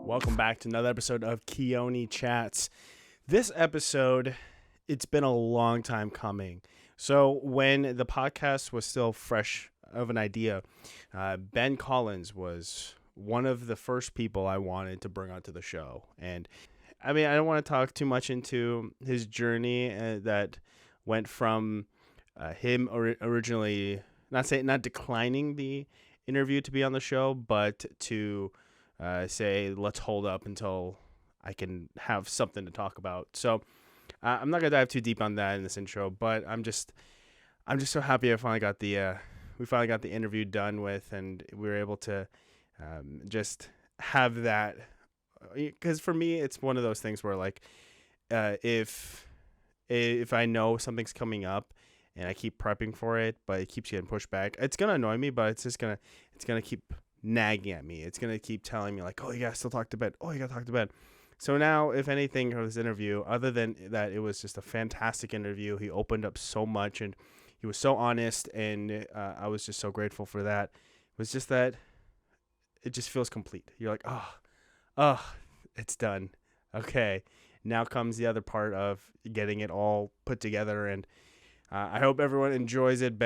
Welcome back to another episode of Keoni Chats. This episode, it's been a long time coming. So when the podcast was still fresh of an idea, Ben Collins was one of the first people I wanted to bring onto the show. And I mean, I don't want to talk too much into his journey that went from him originally, not declining the interview to be on the show, but to say, let's hold up until I can have something to talk about. So I'm not gonna dive too deep on that in this intro, but I'm just so happy we finally got the interview done with, and we were able to just have that. Because for me, it's one of those things where like if I know something's coming up and I keep prepping for it, but it keeps getting pushed back, it's gonna annoy me, but it's gonna keep nagging at me. It's gonna keep telling me like, oh, you gotta still talk to Ben. Oh, you gotta talk to Ben. So now, if anything, for this interview, other than that, it was just a fantastic interview. He opened up so much, and he was so honest, and I was just so grateful for that. It was just that it just feels complete. You're like, oh, it's done. Okay, now comes the other part of getting it all put together, and I hope everyone enjoys it.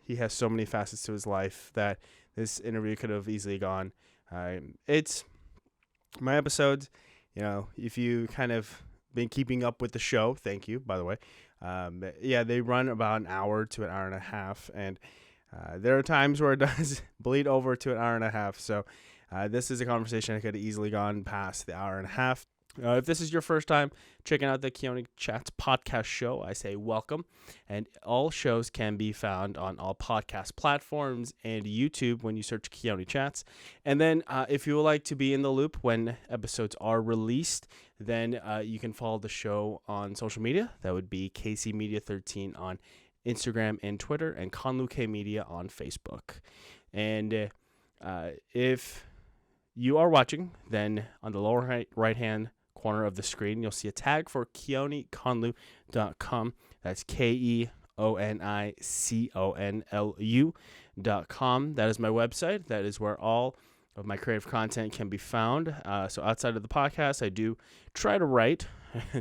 He has so many facets to his life that this interview could have easily gone. It's my episodes. You know, if you kind of been keeping up with the show, thank you, by the way. They run about an hour to an hour and a half, and there are times where it does bleed over to an hour and a half. So this is a conversation that could have easily gone past the hour and a half. If this is your first time checking out the Keoni Chats podcast show, I say welcome. And all shows can be found on all podcast platforms and YouTube when you search Keoni Chats. And then if you would like to be in the loop when episodes are released, then you can follow the show on social media. That would be KC Media 13 on Instagram and Twitter, and Conluke Media on Facebook. And if you are watching, then on the lower right hand corner of the screen, you'll see a tag for KeoniConlu.com. That's KeoniConlu.com. That is my website. That is where all of my creative content can be found. So outside of the podcast, I do try to write.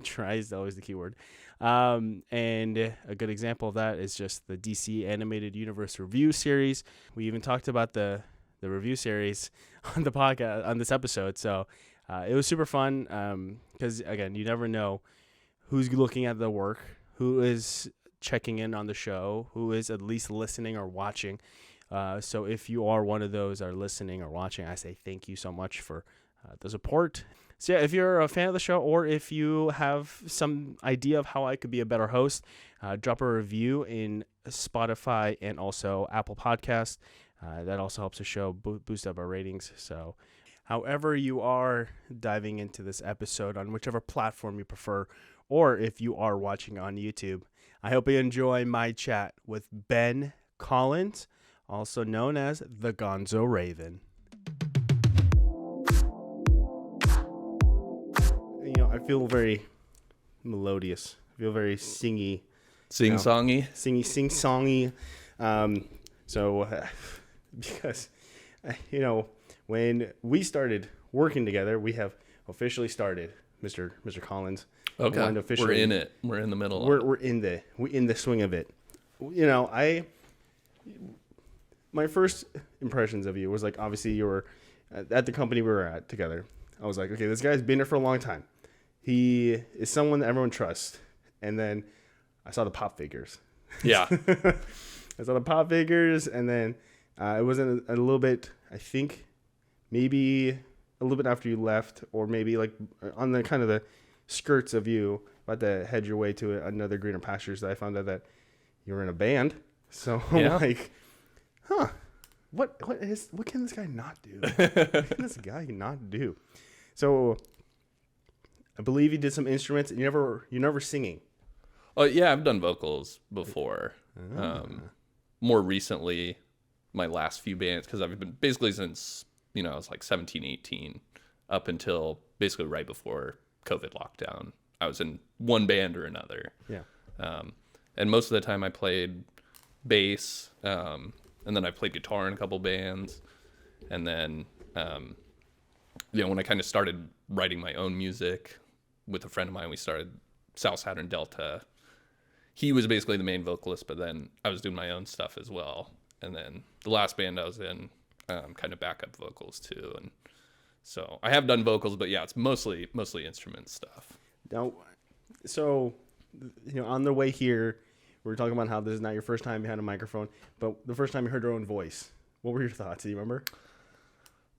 Try is always the key word. And a good example of that is just the DC Animated Universe review series. We even talked about the review series on the podcast on this episode. So it was super fun because, again, you never know who's looking at the work, who is checking in on the show, who is at least listening or watching. So if you are one of those that are listening or watching, I say thank you so much for the support. So yeah, if you're a fan of the show, or if you have some idea of how I could be a better host, drop a review in Spotify and also Apple Podcasts. That also helps the show boost up our ratings. So however you are diving into this episode on whichever platform you prefer, or if you are watching on YouTube, I hope you enjoy my chat with Ben Collins, also known as the Gonzo Raven. You know, I feel very melodious. I feel very singy. Sing-songy? Sing-songy. Because, when we started working together, we have officially started, Mr. Collins. Okay, we're in it. We're in the middle. We're in the swing of it. You know, my first impressions of you was like, obviously you were at the company we were at together. I was like, okay, this guy's been here for a long time. He is someone that everyone trusts. And then I saw the pop figures. Yeah. I saw the pop figures, and then it wasn't a little bit, I think, maybe a little bit after you left, or maybe like on the kind of the skirts of you, about to head your way to another greener pastures, that I found out that you were in a band. So I'm like, what can this guy not do? What can this guy not do? So I believe you did some instruments, and you're never singing. Oh yeah, I've done vocals before. More recently, my last few bands, because I've been basically since I was like 17, 18, up until basically right before COVID lockdown. I was in one band or another. Yeah. And most of the time I played bass, and then I played guitar in a couple bands, and then when I kind of started writing my own music with a friend of mine, we started South Saturn Delta. He was basically the main vocalist, but then I was doing my own stuff as well. And then the last band I was in, kind of backup vocals too. And so I have done vocals, but yeah, it's mostly instrument stuff. Now, so, on the way here, we were talking about how this is not your first time behind a microphone, but the first time you heard your own voice. What were your thoughts? Do you remember?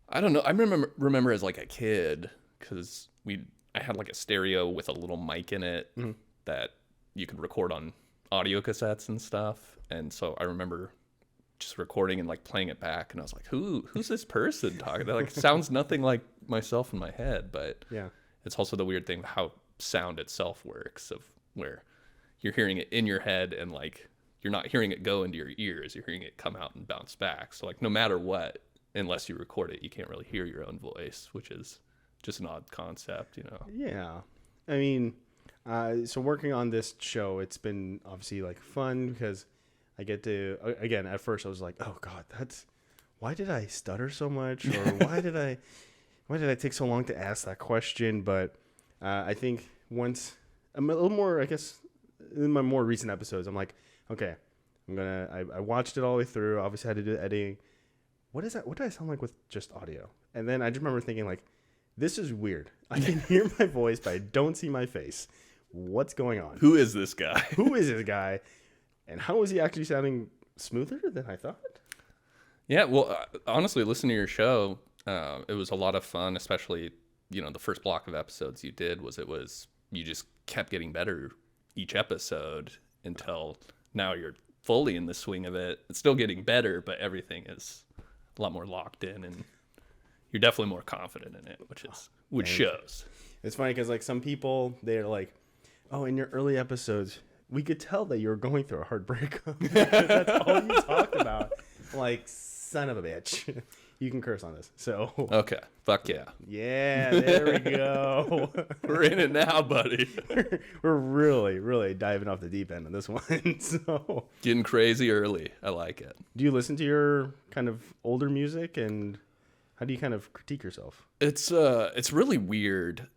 I don't know. I remember as like a kid, because I had like a stereo with a little mic in it that you could record on audio cassettes and stuff. And so I remember just recording and like playing it back, and I was like, who's this person talking? That like sounds nothing like myself in my head. But yeah, it's also the weird thing of how sound itself works, of where you're hearing it in your head and like you're not hearing it go into your ears, you're hearing it come out and bounce back. So like no matter what, unless you record it, you can't really hear your own voice, which is just an odd concept, Yeah. I mean, so working on this show, it's been obviously like fun because I get to, again, at first I was like, oh God, why did I stutter so much? Or why did I take so long to ask that question? But I think once I'm a little more, I guess, in my more recent episodes, I'm like, okay, I watched it all the way through. Obviously, I had to do the editing. What is that? What do I sound like with just audio? And then I just remember thinking, like, this is weird. I can hear my voice, but I don't see my face. What's going on? Who is this guy? Who is this guy? And how is he actually sounding smoother than I thought? Yeah, well, honestly, listening to your show, it was a lot of fun, especially, the first block of episodes you did you just kept getting better each episode until now you're fully in the swing of it. It's still getting better, but everything is a lot more locked in, and you're definitely more confident in it, which shows. It's funny because like some people, they're like, oh, in your early episodes, we could tell that you were going through a hard breakup. That's all you talked about. Like, son of a bitch. You can curse on this. So okay, fuck yeah. Yeah, there we go. We're in it now, buddy. We're really, really diving off the deep end on this one. So getting crazy early. I like it. Do you listen to your kind of older music, and how do you kind of critique yourself? It's really weird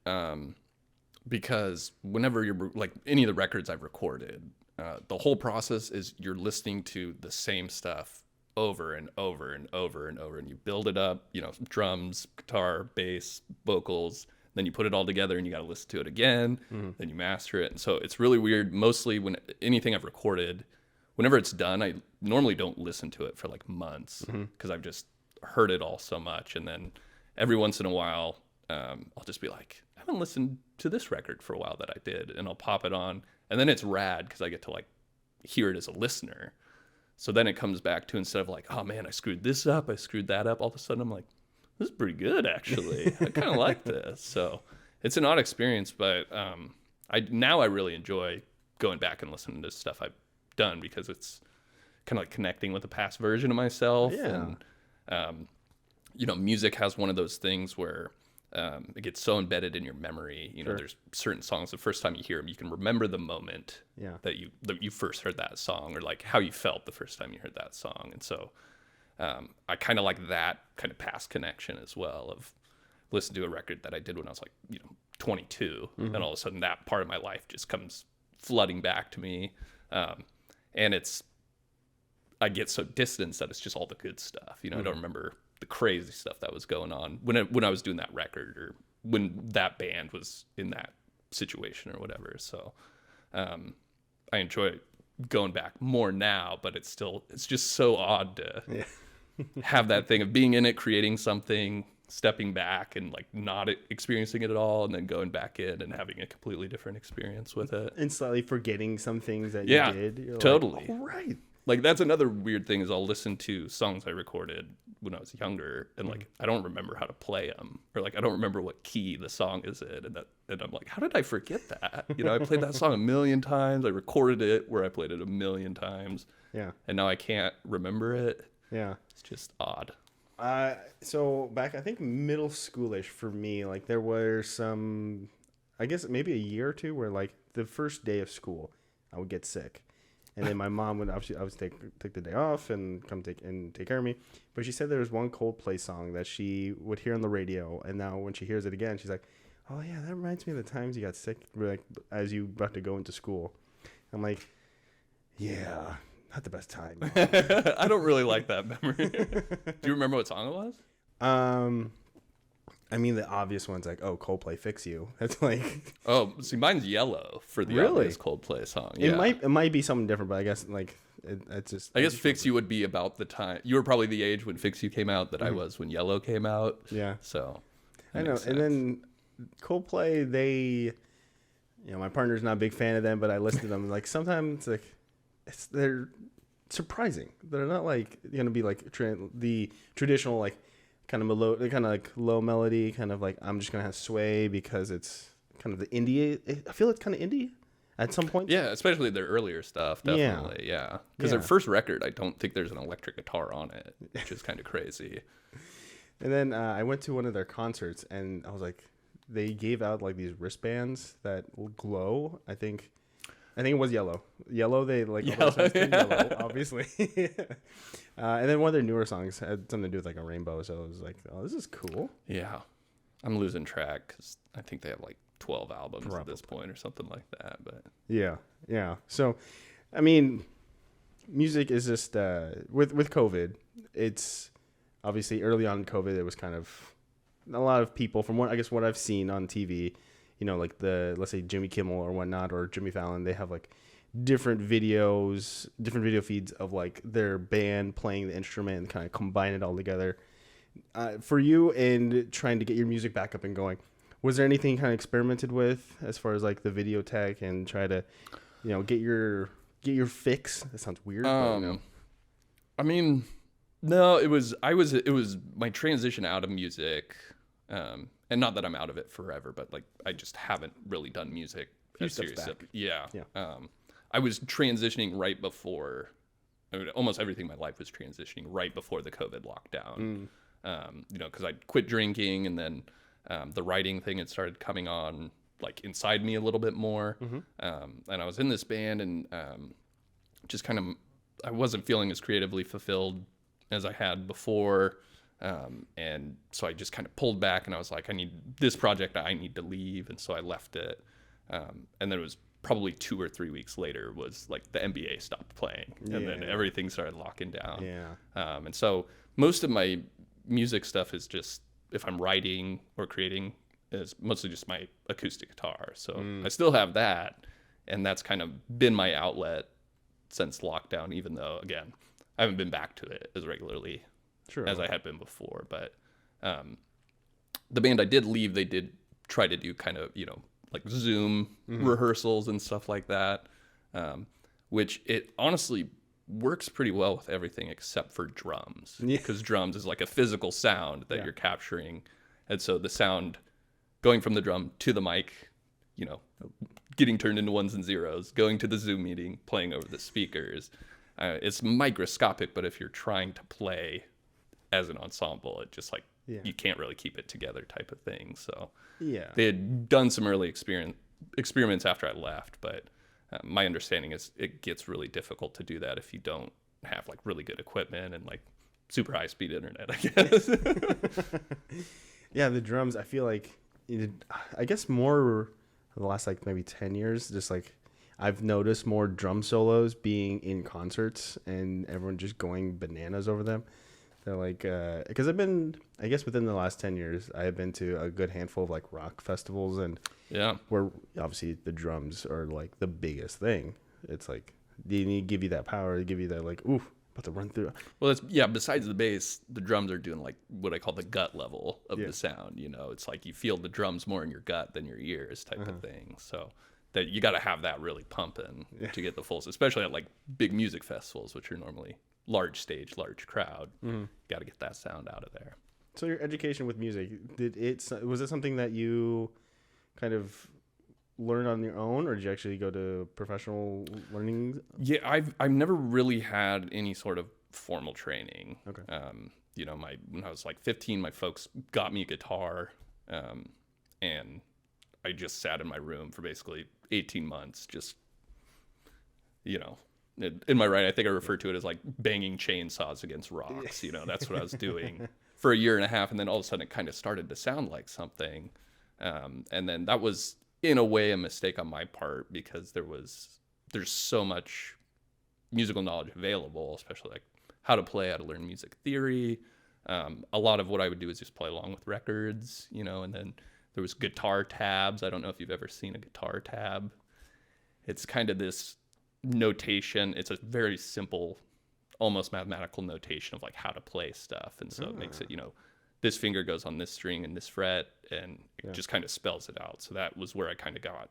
because whenever you're like any of the records I've recorded, the whole process is you're listening to the same stuff over and over and over and over, and you build it up, drums, guitar, bass, vocals, then you put it all together and you got to listen to it again, then you master it. And so it's really weird. Mostly when anything I've recorded, whenever it's done, I normally don't listen to it for like months because I've just heard it all so much. And then every once in a while, I'll just be like, I haven't listened to this record for a while that I did, and I'll pop it on, and then it's rad because I get to like hear it as a listener. So then it comes back to, instead of like, oh man, I screwed this up, I screwed that up, all of a sudden I'm like, this is pretty good actually. I kind of like this. So it's an odd experience, but I really enjoy going back and listening to stuff I've done because it's kind of like connecting with a past version of myself. Yeah. And music has one of those things where it gets so embedded in your memory. Sure. There's certain songs, the first time you hear them, you can remember the moment Yeah. that you first heard that song, or like how you felt the first time you heard that song. And so I kind of like that kind of past connection as well, of listening to a record that I did when I was like 22, and all of a sudden that part of my life just comes flooding back to me, and I get so distanced that it's just all the good stuff. I don't remember the crazy stuff that was going on when I was doing that record, or when that band was in that situation or whatever. So I enjoy going back more now, but it's just so odd to have that thing of being in it, creating something, stepping back and like not experiencing it at all, and then going back in and having a completely different experience with it. And slightly forgetting some things that you did. You're totally. Like, oh, right. Like that's another weird thing, is I'll listen to songs I recorded when I was younger, and like I don't remember how to play them, or like I don't remember what key the song is in, and I'm like, how did I forget that? I played that song a million times. I recorded it where I played it a million times. Yeah. And now I can't remember it. Yeah. It's just odd. So back, I think middle schoolish for me, like there were some, I guess maybe a year or two where like the first day of school, I would get sick. And then my mom would obviously take the day off and come take care of me. But she said there was one Coldplay song that she would hear on the radio, and now when she hears it again, she's like, "Oh yeah, that reminds me of the times you got sick, like as you about to go into school." I'm like, "Yeah, not the best time." I don't really like that memory. Do you remember what song it was? I mean the obvious ones like, "Oh, Coldplay, Fix You." That's like, oh, see, mine's Yellow for the Really? obvious Coldplay song. Yeah. it might be something different, but I guess like it's just. I guess Fix You would be about the time you were probably the age when Fix You came out that I was when Yellow came out. Yeah, So I know. And then Coldplay, my partner's not a big fan of them, but I listen to them. Like sometimes, like they're surprising. They're not like gonna be like the traditional like kind of kind of like low melody, kind of like I'm just gonna have sway because it's kind of the indie. I feel it's kind of indie at some point. yeah, especially their earlier stuff, definitely. Yeah, because their first record, I don't think there's an electric guitar on it, which is kind of crazy. And then I went to one of their concerts, and I was like, they gave out like these wristbands that glow. I think it was yellow. Yellow. They like yellow, obviously. And then one of their newer songs had something to do with like a rainbow. So I was like, oh, this is cool. Yeah, I'm losing track because I think they have like 12 albums at this point or something like that. But yeah. So, I mean, music is just with COVID. It's obviously early on in COVID. It was kind of a lot of people from what I've seen on TV. Like let's say Jimmy Kimmel or whatnot, or Jimmy Fallon, they have like different video feeds of like their band playing the instrument and kind of combine it all together. For you and trying to get your music back up and going, was there anything kind of experimented with as far as like the video tech and try to, get your fix? That sounds weird. I mean, no, it was my transition out of music. And not that I'm out of it forever, but like I just haven't really done music as seriously. Yeah. I was transitioning right before. I mean, almost everything in my life was transitioning right before the COVID lockdown. Because I'd quit drinking, and then the writing thing had started coming on like inside me a little bit more. And I was in this band, and just kind of I wasn't feeling as creatively fulfilled as I had before. And so I just kind of pulled back, and I was like, I need to leave. And so I left it. And then it was probably 2 or 3 weeks later was like the NBA stopped playing, and then everything started locking down. And so most of my music stuff is just, if I'm writing or creating, is mostly just my acoustic guitar. So I still have that, and that's kind of been my outlet since lockdown, even though, again, I haven't been back to it as regularly as I had been before. But the band I did leave, they did try to do kind of, like Zoom rehearsals and stuff like that, which it honestly works pretty well with everything except for drums, because drums is like a physical sound that you're capturing. And so the sound going from the drum to the mic, getting turned into ones and zeros, going to the Zoom meeting, playing over the speakers, it's microscopic. But if you're trying to play as an ensemble, it just like you can't really keep it together type of thing. So they had done some early experiments after I left, but my understanding is it gets really difficult to do that if you don't have like really good equipment and like super high speed internet, I guess. The drums, I feel like I guess more the last like maybe 10 years, just like I've noticed more drum solos being in concerts and everyone just going bananas over them. They're like, because I've been, I guess within the last 10 years, I have been to a good handful of like rock festivals, and where obviously the drums are like the biggest thing. It's like, they need to give you that power, to give you that like, oof, about to run through. Well, besides the bass, the drums are doing like what I call the gut level of the sound. It's like you feel the drums more in your gut than your ears type of thing. So that you got to have that really pumping to get the full, especially at like big music festivals, which are normally large stage, large crowd. Got to get that sound out of there. So your education with music, was it something that you kind of learned on your own, or did you actually go to professional learning? Yeah, I've never really had any sort of formal training. Okay. When I was like 15, my folks got me a guitar, and I just sat in my room for basically 18 months, just in my writing, I think I refer to it as like banging chainsaws against rocks. That's what I was doing for a year and a half. And then all of a sudden it kind of started to sound like something. And then that was in a way a mistake on my part, because there's so much musical knowledge available, especially like how to play, how to learn music theory. A lot of what I would do is just play along with records, and then there was guitar tabs. I don't know if you've ever seen a guitar tab. It's kind of this notation. It's a very simple, almost mathematical notation of like how to play stuff. And so it makes it, this finger goes on this string and this fret, and it just kind of spells it out. So that was where I kind of got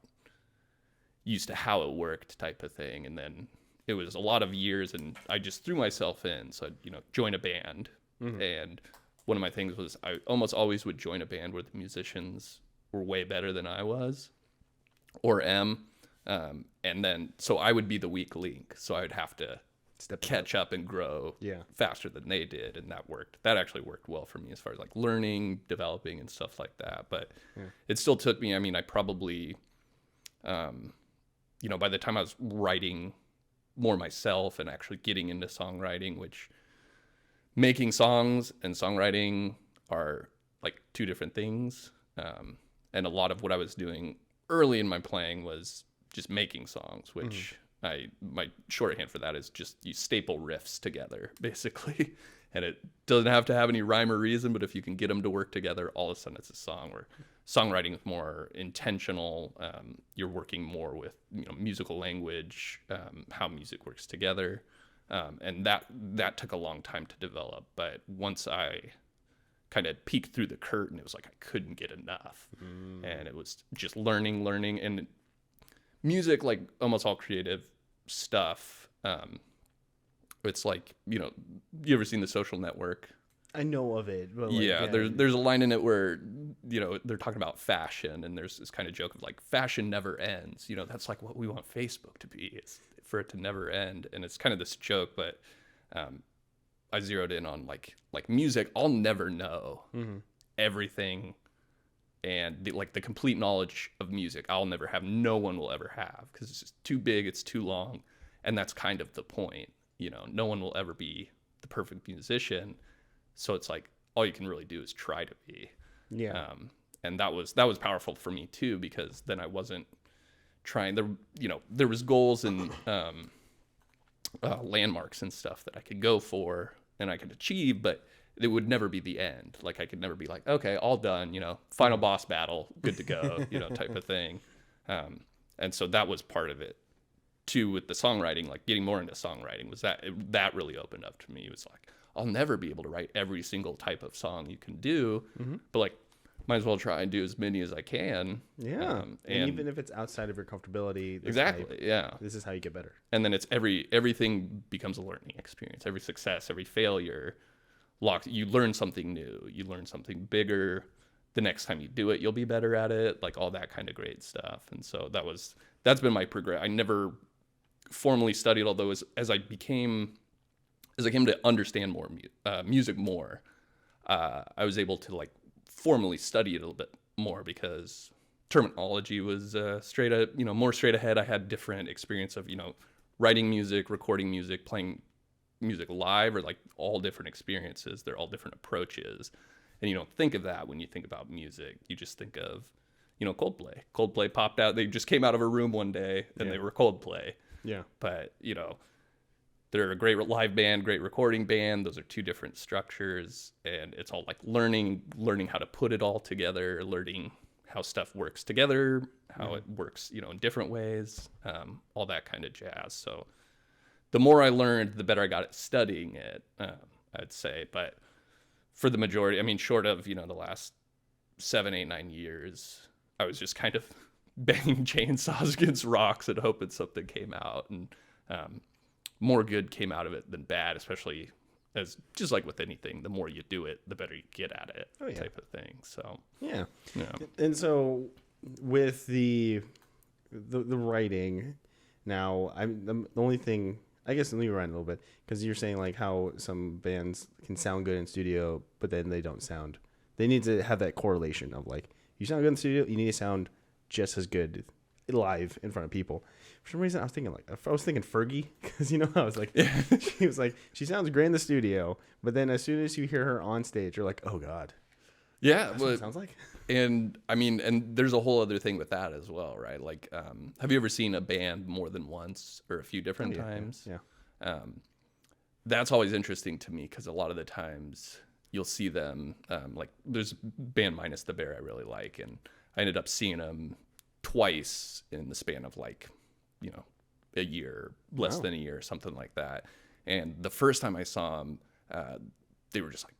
used to how it worked, type of thing. And then it was a lot of years, and I just threw myself in. So, join a band. And one of my things was I almost always would join a band where the musicians were way better than I was or am. And then, so I would be the weak link. So I would have to catch up and grow faster than they did. And that worked. That actually worked well for me as far as like learning, developing, and stuff like that. But it still took me, I probably, by the time I was writing more myself and actually getting into songwriting, which making songs and songwriting are like two different things. And a lot of what I was doing early in my playing was just making songs, which my shorthand for that is just you staple riffs together, basically. And it doesn't have to have any rhyme or reason, but if you can get them to work together, all of a sudden it's a song. Where songwriting is more intentional. You're working more with musical language, how music works together. And that took a long time to develop. But once I kind of peeked through the curtain, it was like I couldn't get enough. And it was just learning. And music, like almost all creative stuff, it's like, you ever seen The Social Network? I know of it. But there's a line in it where, they're talking about fashion, and there's this kind of joke of like, fashion never ends. That's like what we want Facebook to be, is for it to never end. And it's kind of this joke, but I zeroed in on like music. I'll never know everything, and the complete knowledge of music I'll never have. No one will ever have, because it's just too big, it's too long. And that's kind of the point. No one will ever be the perfect musician. So it's like, all you can really do is try to be. And that was powerful for me too, because then I wasn't trying. There was goals and landmarks and stuff that I could go for and I could achieve, but it would never be the end. Like I could never be like, okay, all done, final boss battle, good to go, type of thing. And so that was part of it too, with the songwriting, like getting more into songwriting, was that really opened up to me. It was like, I'll never be able to write every single type of song you can do, but like, might as well try and do as many as I can. And even if it's outside of your comfortability, this is how you get better. And then it's everything becomes a learning experience. Every success, every failure, you learn something new. You learn something bigger. The next time you do it, you'll be better at it. Like all that kind of great stuff. And so that's been my progress. I never formally studied, although as I came to understand more music more, I was able to like formally study it a little bit more, because terminology was more straight ahead. I had different experience of writing music, recording music, playing music live, or like all different experiences. They're all different approaches, and you don't think of that when you think about music. You just think of Coldplay. Coldplay popped out. They just came out of a room one day and they were Coldplay. But they're a great live band, great recording band. Those are two different structures, and it's all like learning how to put it all together, learning how stuff works together, how it works, in different ways, all that kind of jazz. So the more I learned, the better I got at studying it, I'd say. But for the majority, short of, the last 7, 8, 9 years, I was just kind of banging chainsaws against rocks and hoping something came out. And more good came out of it than bad, especially as just like with anything, the more you do it, the better you get at it, type of thing. So And so with the writing, now I'm the only thing, I guess, let me rewind a little bit, because you're saying like how some bands can sound good in studio, but then they don't sound. They need to have that correlation of like, you sound good in the studio, you need to sound just as good live in front of people. For some reason, I was thinking Fergie, because I was like, she was like, she sounds great in the studio, but then as soon as you hear her on stage, you're like, oh God. Yeah, That's what it sounds like. And I mean, and there's a whole other thing with that as well, right? Like, have you ever seen a band more than once or a few different times? Yeah. That's always interesting to me because a lot of the times you'll see them, like there's band Minus the Bear I really like, and I ended up seeing them twice in the span of like, a year, less than a year, something like that. And the first time I saw them, they were just like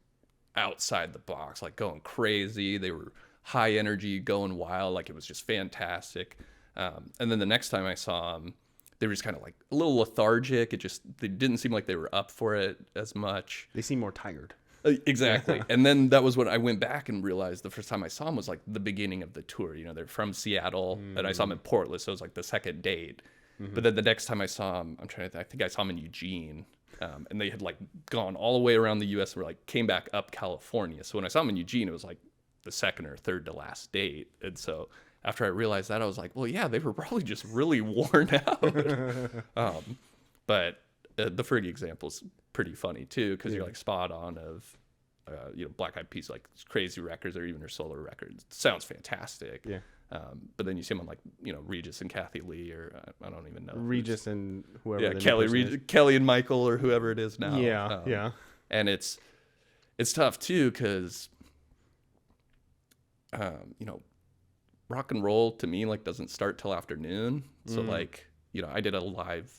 outside the box, like going crazy. They were high energy, going wild, like it was just fantastic. And then the next time I saw them, they were just kind of like a little lethargic. They didn't seem like they were up for it as much. They seem more tired. Exactly. And then that was when I went back and realized the first time I saw them was like the beginning of the tour. They're from Seattle, and I saw them in Portland, so it was like the second date. But then the next time I saw them, I think I saw them in Eugene, and they had like gone all the way around the U.S. and were like came back up California. So when I saw them in Eugene, it was like the second or third to last date. And so after I realized that, I was like, well, yeah, they were probably just really worn out. But the Fergie example is pretty funny too, because you're like spot on of, Black Eyed Peas, like crazy records or even her solo records. It sounds fantastic. Yeah. But then you see them on like, Regis and Kathy Lee, or I don't even know. Regis and whoever. Yeah, Kelly and Michael, or whoever it is now. Yeah, yeah. And it's tough too, because, rock and roll to me like doesn't start till afternoon. So like, I did a live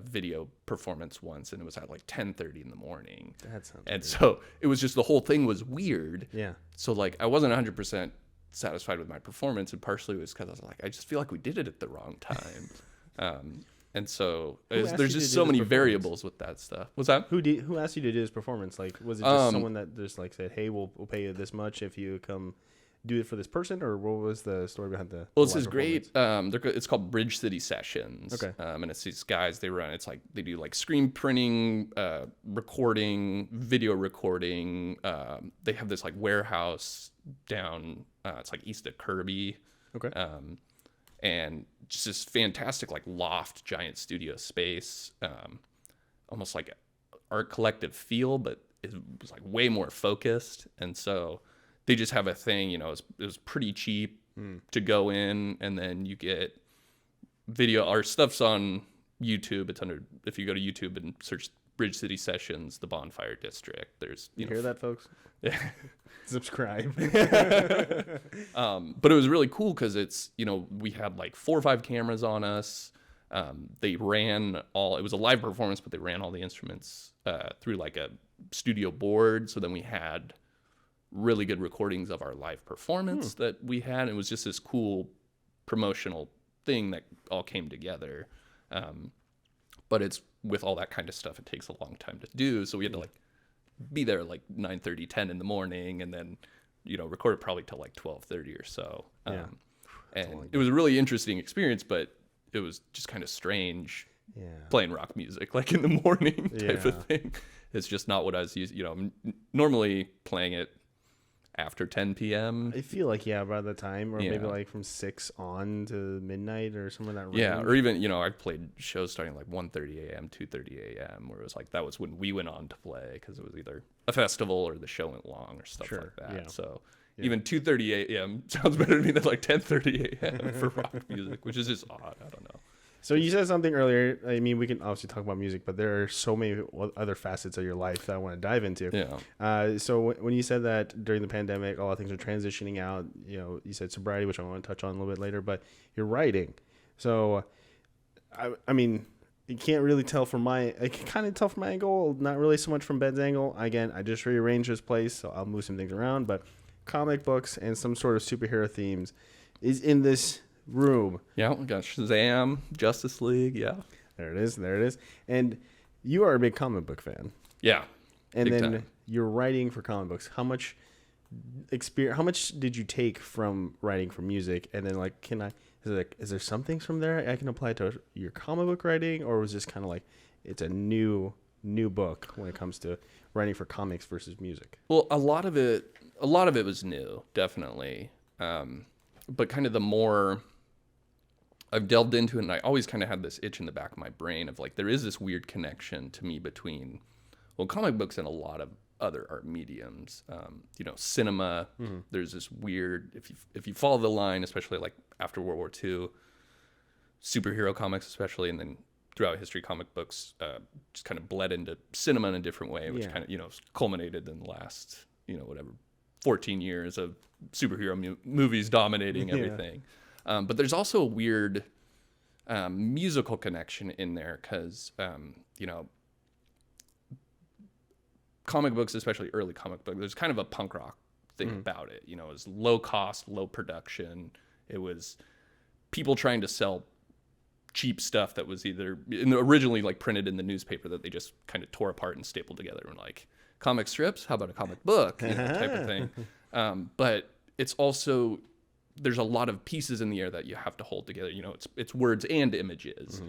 video performance once, and it was at like 10:30 in the morning. That sounds and weird. So it was just, the whole thing was weird. Yeah. So like I wasn't 100% satisfied with my performance, and partially it was because I was like, I just feel like we did it at the wrong time. And so there's just so many variables with that stuff. What's that? Who asked you to do this performance? Like, was it just someone that just like said, hey, we'll pay you this much if you come do it for this person, or what was the story behind the Well, this is great. It's called Bridge City Sessions. Okay. And it's these guys, it's like they do like screen printing, recording, video recording. They have this like warehouse down, it's like east of Kirby. Okay. And just this fantastic like loft, giant studio space, almost like art collective feel, but it was like way more focused. And so they just have a thing, it was pretty cheap to go in, and then you get video. Our stuff's on YouTube. It's under, if you go to YouTube and search Bridge City Sessions, the Bonfire District, there's, you hear that, folks? Yeah. Subscribe. But it was really cool because it's, we had like 4 or 5 cameras on us. They ran it was a live performance, but they ran all the instruments through like a studio board. So then we had really good recordings of our live performance that we had. It was just this cool promotional thing that all came together. But it's, with all that kind of stuff, it takes a long time to do. So we had to like be there like 9:30, 10 in the morning, and then, record it probably till like 12:30 or so. And it was a really interesting experience, but it was just kind of strange playing rock music like in the morning type of thing. It's just not what I was used, normally playing it after 10 p.m. I feel like, by the time, or maybe like from 6 on to midnight or somewhere that range. Yeah, or even, I've played shows starting like 1:30 a.m., 2:30 a.m., where it was like, that was when we went on to play, because it was either a festival or the show went long or stuff like that. Yeah. So even 2:30 a.m. sounds better to me than like 10:30 a.m. for rock music, which is just odd. I don't know. So you said something earlier. I mean, we can obviously talk about music, but there are so many other facets of your life that I want to dive into. Yeah. So when you said that during the pandemic, a lot of things are transitioning out. You said sobriety, which I want to touch on a little bit later, but you're writing. So, I mean, you can't really tell from I can kind of tell from my angle, not really so much from Ben's angle. Again, I just rearranged this place, so I'll move some things around, but comic books and some sort of superhero themes is in this room. Yeah, we got Shazam, Justice League. Yeah, there it is. And you are a big comic book fan. Yeah, and then time. You're writing for comic books. How much did you take from writing for music? And then like, is there some things from there I can apply to your comic book writing, or was this kind of like it's a new book when it comes to writing for comics versus music? Well, a lot of it was new, definitely. But kind of the more I've delved into it, and I always kind of had this itch in the back of my brain of like, there is this weird connection to me between, well, comic books and a lot of other art mediums. Cinema. There's this weird, if you follow the line, especially like after World War II, superhero comics especially, and then throughout history, comic books just kind of bled into cinema in a different way, which kind of culminated in the last 14 years of superhero movies dominating everything. But there's also a weird musical connection in there because, comic books, especially early comic books, there's kind of a punk rock thing about it. It was low cost, low production. It was people trying to sell cheap stuff that was either originally like printed in the newspaper that they just kind of tore apart and stapled together and like, comic strips, how about a comic book, type of thing. But it's also, there's a lot of pieces in the air that you have to hold together. It's words and images.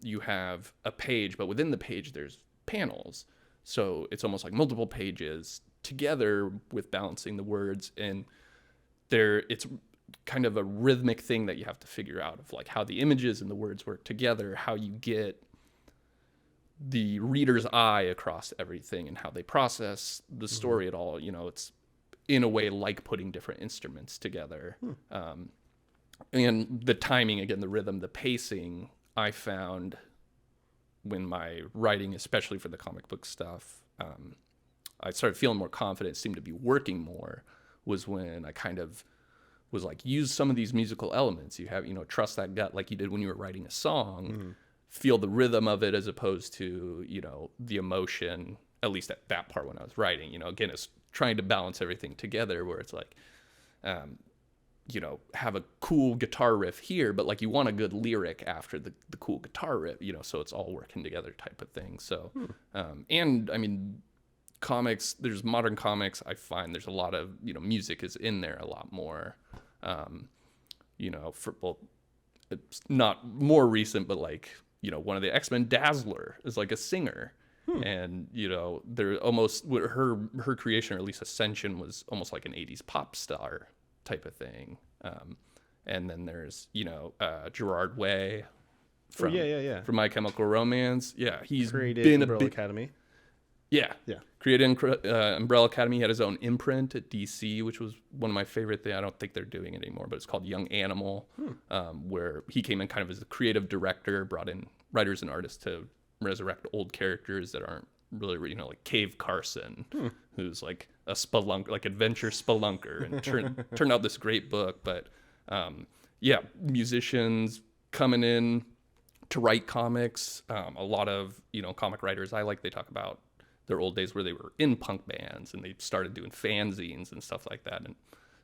You have a page, but within the page there's panels. So it's almost like multiple pages together with balancing the words, and it's kind of a rhythmic thing that you have to figure out of like how the images and the words work together, how you get the reader's eye across everything and how they process the story at all. It's in a way like putting different instruments together. And the timing, again, the rhythm, the pacing, I found when my writing, especially for the comic book stuff, I started feeling more confident, seemed to be working more, was when I kind of was like, use some of these musical elements. You have, trust that gut like you did when you were writing a song, feel the rhythm of it as opposed to, the emotion, at least at that part when I was writing. Again, it's trying to balance everything together where it's like, have a cool guitar riff here, but like you want a good lyric after the cool guitar riff, so it's all working together type of thing. So, and I mean, comics, there's modern comics, I find there's a lot of, music is in there a lot more. It's not more recent, but like, one of the X-Men, Dazzler, is like a singer. And, they're almost, her creation, or at least ascension, was almost like an 80s pop star type of thing. And then there's, Gerard Way from My Chemical Romance. Yeah, he's created been Umbrella Academy. Yeah. Created Umbrella Academy. He had his own imprint at DC, which was one of my favorite things. I don't think they're doing it anymore, but it's called Young Animal, where he came in kind of as a creative director, brought in writers and artists to resurrect old characters that aren't really, like Cave Carson, who's like a adventure spelunker, and turned out this great book. But musicians coming in to write comics. A lot of, comic writers they talk about their old days where they were in punk bands and they started doing fanzines and stuff like that. And at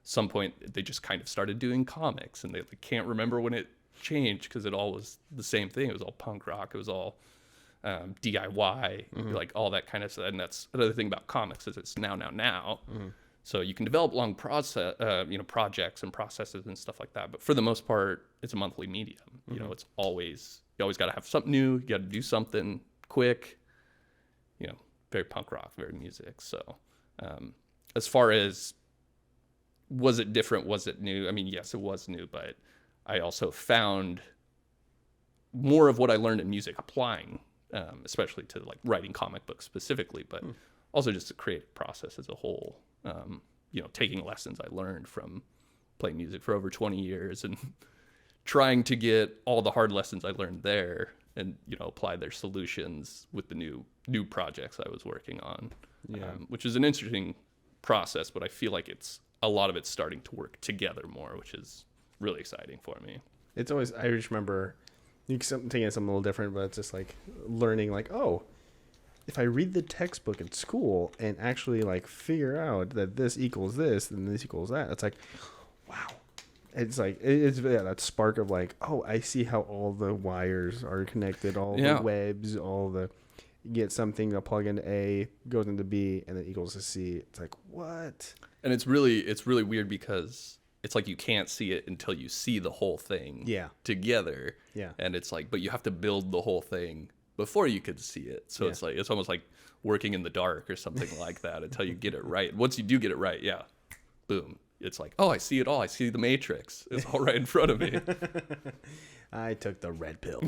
some point they just kind of started doing comics, and they can't remember when it changed because it all was the same thing. It was all punk rock. It was all DIY, like all that kind of stuff. And that's another thing about comics is it's now. So you can develop long projects and processes and stuff like that. But for the most part, it's a monthly medium. It's always, you always got to have something new. You got to do something quick, very punk rock, very music. So as far as, was it different? Was it new? I mean, yes, it was new, but I also found more of what I learned in music applying, especially to like writing comic books specifically, but also just the creative process as a whole. Taking lessons I learned from playing music for over 20 years and trying to get all the hard lessons I learned there and, apply their solutions with the new projects I was working on, which is an interesting process, but I feel like a lot of it's starting to work together more, which is really exciting for me. It's always, I just remember taking something a little different, but it's just like learning like, oh, if I read the textbook at school and actually like figure out that this equals this and this equals that, it's like, wow. It's like, it's that spark of like, oh, I see how all the wires are connected, all the webs, you get something to plug into A, goes into B, and then equals to C. It's like, what? And it's really weird because it's like you can't see it until you see the whole thing together. Yeah. And it's like, but you have to build the whole thing before you could see it. So it's like, it's almost like working in the dark or something like that until you get it right. Once you do get it right, boom, it's like, oh, I see it all. I see the Matrix. It's all right in front of me. I took the red pill.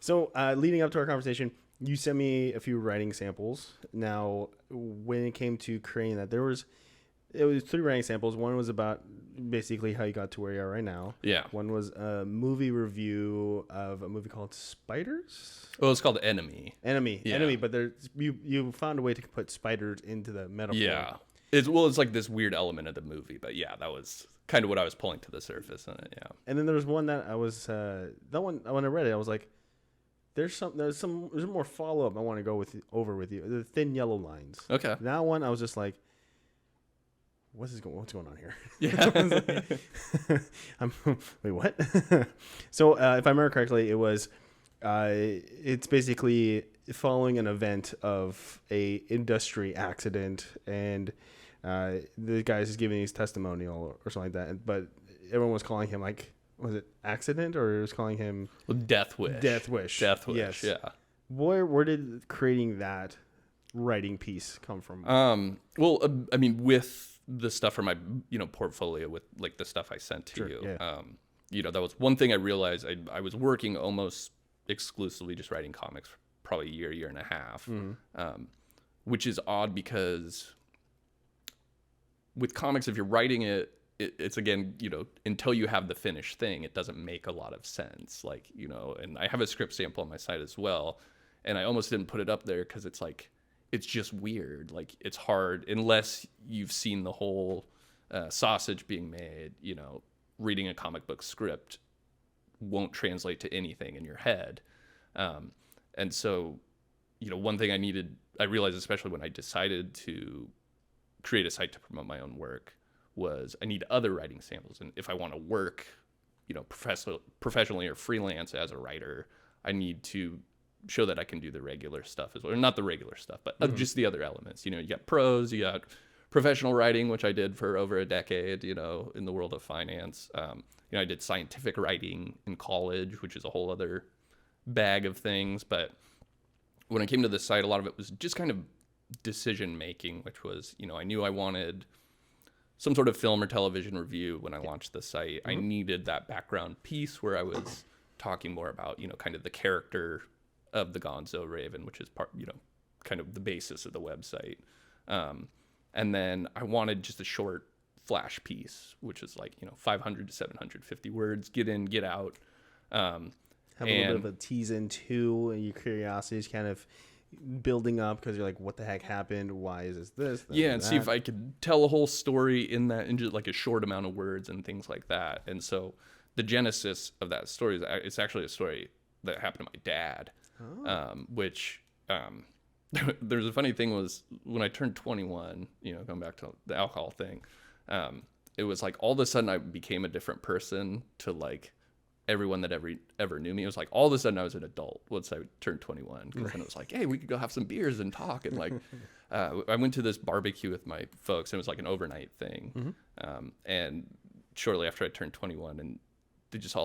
So leading up to our conversation, you sent me a few writing samples. Now, when it came to creating that, it was 3 writing samples. One was about basically how you got to where you are right now. Yeah. One was a movie review of a movie called Spiders. Oh, it's called Enemy. Enemy. But you found a way to put spiders into the metaphor. Yeah. It's like this weird element of the movie, but yeah, that was kind of what I was pulling to the surface in it. Yeah. And then there was one that I was that one when I read it, I was like, there's more follow up I want to go over with you. The Thin Yellow Lines. Okay. That one I was just like, what's going on here? Yeah. Wait, what? So if I remember correctly, it was it's basically following an event of a industry accident, and the guy's just giving his testimonial or something like that. But everyone was calling him like, was it accident, or it was calling him Death Wish? Death Wish. Yes. Yeah. Where did creating that writing piece come from? Well, I mean, with the stuff from my portfolio, with like the stuff I sent to you, yeah. That was one thing I realized. I was working almost exclusively just writing comics for probably a year and a half, which is odd because with comics, if you're writing it's again, until you have the finished thing, it doesn't make a lot of sense. Like, and I have a script sample on my site as well, and I almost didn't put it up there because it's like, it's just weird. Like, it's hard unless you've seen the whole sausage being made. Reading a comic book script won't translate to anything in your head. And so, one thing I realized, especially when I decided to create a site to promote my own work, was I need other writing samples. And if I want to work, professionally or freelance as a writer, I need to show that I can do the regular stuff as well. Or not the regular stuff, but just the other elements. You got prose, you got professional writing, which I did for over a decade, in the world of finance. I did scientific writing in college, which is a whole other bag of things. But when I came to this site, a lot of it was just kind of decision making, which was, I knew I wanted some sort of film or television review when I launched the site. I needed that background piece where I was talking more about, kind of the character of the Gonzo Raven, which is part, kind of the basis of the website. And then I wanted just a short flash piece, which is like, 500 to 750 words, get in, get out. Have a little bit of a tease into, and your curiosity is kind of building up because you're like, what the heck happened? Why is this? Yeah, and see if I could tell a whole story in just like a short amount of words and things like that. And so the genesis of that story it's actually a story that happened to my dad, which there's a funny thing was when I turned 21, going back to the alcohol thing, it was like all of a sudden I became a different person to like everyone that ever knew me. It was like all of a sudden I was an adult once I turned 21, because then it was like, hey, we could go have some beers and talk. And like I went to this barbecue with my folks, and it was like an overnight thing. And shortly after I turned 21, and they just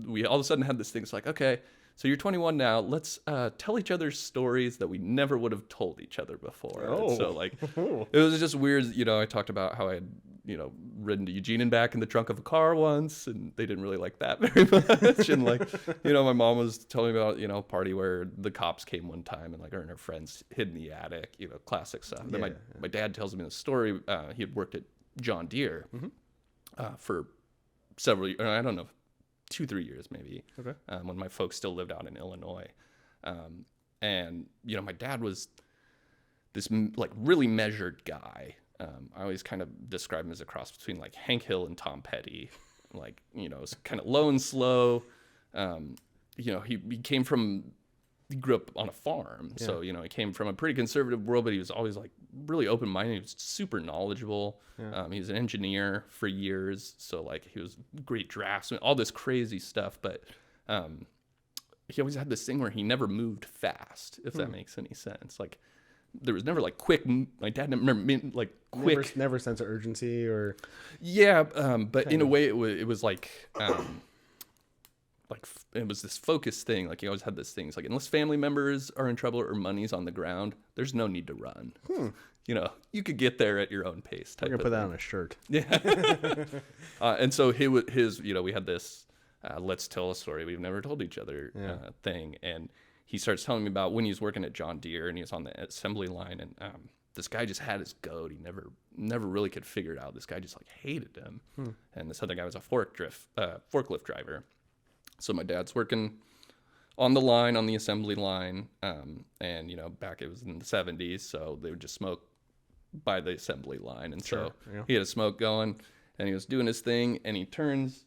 we all of a sudden had this thing. It's like, okay, so you're 21 now. Let's tell each other stories that we never would have told each other before. Oh. And so like, it was just weird. I talked about how I had, ridden to Eugene and back in the trunk of a car once, and they didn't really like that very much. And like, my mom was telling me about, a party where the cops came one time, and like her and her friends hid in the attic, classic stuff. And then my dad tells me the story. He had worked at John Deere for several years, I don't know, 2-3 years maybe. Okay. When my folks still lived out in Illinois. And, my dad was this like really measured guy. I always kind of describe him as a cross between like Hank Hill and Tom Petty. Like, it's kind of low and slow. He grew up on a farm. Yeah. So, he came from a pretty conservative world, but he was always like really open-minded. He was super knowledgeable. Yeah. He was an engineer for years. So like he was great draftsman, all this crazy stuff. But he always had this thing where he never moved fast, if that makes any sense. Like there was never like quick, my dad never like quick. Never sense of urgency or. Yeah. But in a way it was like, like it was this focus thing. Like he always had this thing. It's like, unless family members are in trouble or money's on the ground, there's no need to run. you could get there at your own pace. We're Type gonna of put that thing. on a shirt. Yeah. And so his, we had this let's tell a story we've never told each other thing. And he starts telling me about when he was working at John Deere and he was on the assembly line. And this guy just had his goat. He never really could figure it out. This guy just like hated him. And this other guy was a forklift driver. So my dad's working on the line, on the assembly line. And, back it was in the 70s. So they would just smoke by the assembly line. And so he had a smoke going and he was doing his thing and he turns,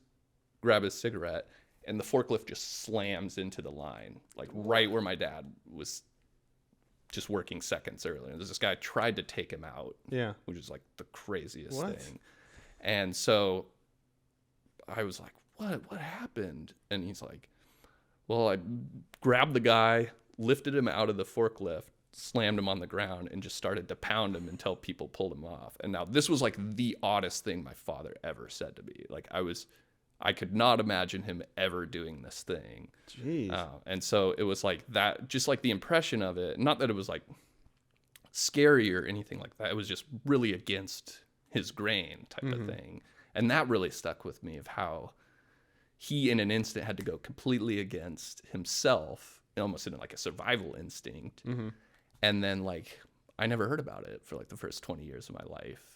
grab his cigarette, and the forklift just slams into the line, like right where my dad was just working seconds earlier. And this guy tried to take him out, which is like the craziest thing. And so I was like, what happened? And he's like, well, I grabbed the guy, lifted him out of the forklift, slammed him on the ground, and just started to pound him until people pulled him off. And now this was like the oddest thing my father ever said to me. Like I could not imagine him ever doing this thing. Jeez. And so it was like that, just like the impression of it, not that it was like scary or anything like that. It was just really against his grain type of thing. And that really stuck with me, of how he in an instant had to go completely against himself, almost in like a survival instinct. And then like, I never heard about it for like the first 20 years of my life.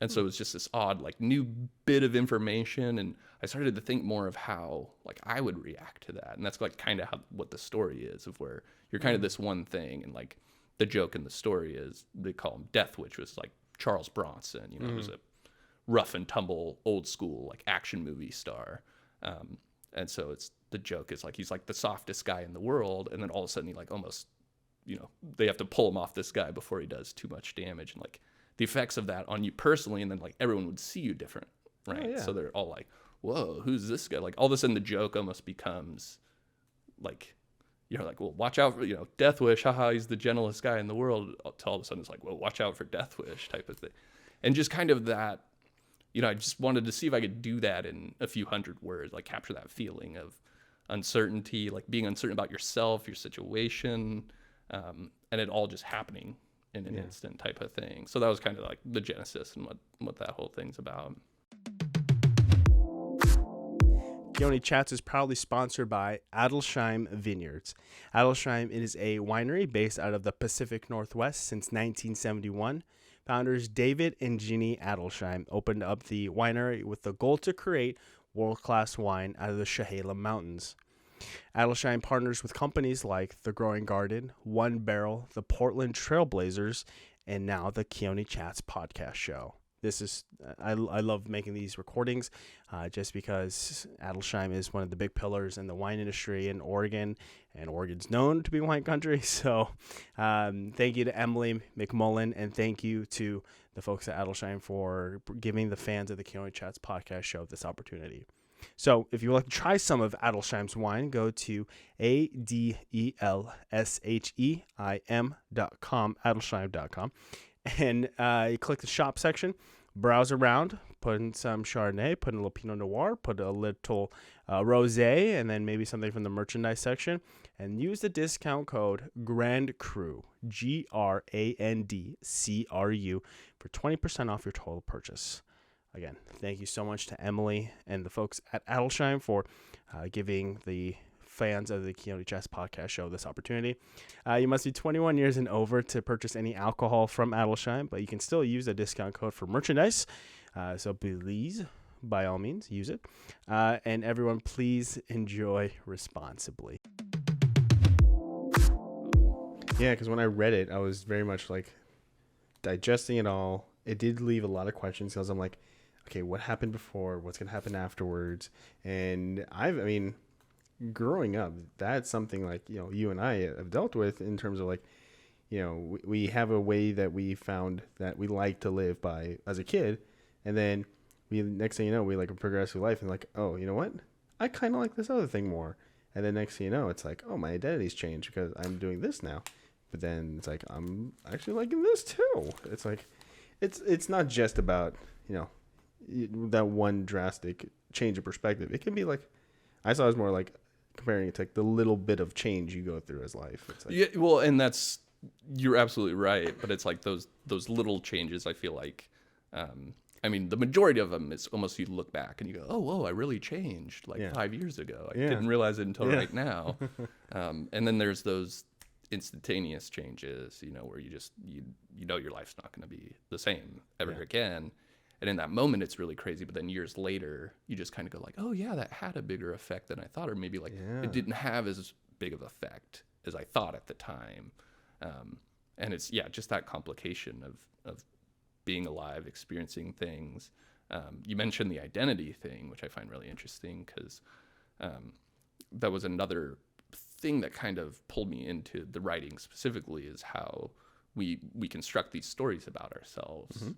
And so it was just this odd, like, new bit of information. And I started to think more of how, like, I would react to that. And that's, like, kind of what the story is, of where you're kind of this one thing. And, like, the joke in the story is they call him Death, which was, like, Charles Bronson. He was a rough and tumble, old school, like, action movie star. And so the joke is, like, he's, like, the softest guy in the world. And then all of a sudden he, like, almost, they have to pull him off this guy before he does too much damage. And, like, the effects of that on you personally, and then like everyone would see you different, right? So they're all like, whoa, who's this guy? Like all of a sudden the joke almost becomes like, like, well, watch out for, Death Wish, haha, he's the gentlest guy in the world. Till all of a sudden it's like, well, watch out for Death Wish type of thing. And just kind of that, I just wanted to see if I could do that in a few hundred words, like capture that feeling of uncertainty, like being uncertain about yourself, your situation, and it all just happening in an instant type of thing. So that was kind of like the genesis and what that whole thing's about. Keoni Chats is proudly sponsored by Adelsheim Vineyards. Adelsheim is a winery based out of the Pacific Northwest since 1971. Founders David and Ginny Adelsheim opened up the winery with the goal to create world-class wine out of the Chehalem Mountains. Adelsheim partners with companies like The Growing Garden, One Barrel, the Portland Trailblazers, and now the Keoni Chats podcast show. This is I love making these recordings just because Adelsheim is one of the big pillars in the wine industry in Oregon, and Oregon's known to be wine country. So thank you to Emily McMullen, and thank you to the folks at Adelsheim for giving the fans of the Keoni Chats podcast show this opportunity. So if you would like to try some of Adelsheim's wine, go to ADELSHEIM.com, Adelsheim.com, and you click the shop section, browse around, put in some Chardonnay, put in a little Pinot Noir, put a little Rosé, and then maybe something from the merchandise section, and use the discount code GRANDCRU, GRANDCRU, for 20% off your total purchase. Again, thank you so much to Emily and the folks at Adelsheim for giving the fans of the Keoni Chats podcast show this opportunity. You must be 21 years and over to purchase any alcohol from Adelsheim, but you can still use a discount code for merchandise. So please, by all means, use it. And everyone, please enjoy responsibly. Yeah, because when I read it, I was very much like digesting it all. It did leave a lot of questions because I'm like, okay, what happened before? What's going to happen afterwards? And I mean, growing up, that's something like, you and I have dealt with in terms of like, we have a way that we found that we like to live by as a kid. And then next thing you know, we like progress through life and like, oh, you know what? I kind of like this other thing more. And then next thing you know, it's like, oh, my identity's changed because I'm doing this now. But then it's like, I'm actually liking this too. It's like, it's not just about, that one drastic change of perspective. It can be like, I saw it as more like comparing it to like the little bit of change you go through as life. It's like, yeah, well, and that's you're absolutely right. But it's like those little changes, I feel like, I mean, the majority of them is almost you look back and you go, oh, whoa, I really changed like 5 years ago. I didn't realize it until right now. And then there's those instantaneous changes, you know, where you just, you know, your life's not going to be the same ever again. And in that moment, it's really crazy. But then years later, you just kind of go like, oh, yeah, that had a bigger effect than I thought. Or maybe like it didn't have as big of effect as I thought at the time. And it's, just that complication of being alive, experiencing things. You mentioned the identity thing, which I find really interesting because that was another thing that kind of pulled me into the writing specifically, is how we construct these stories about ourselves.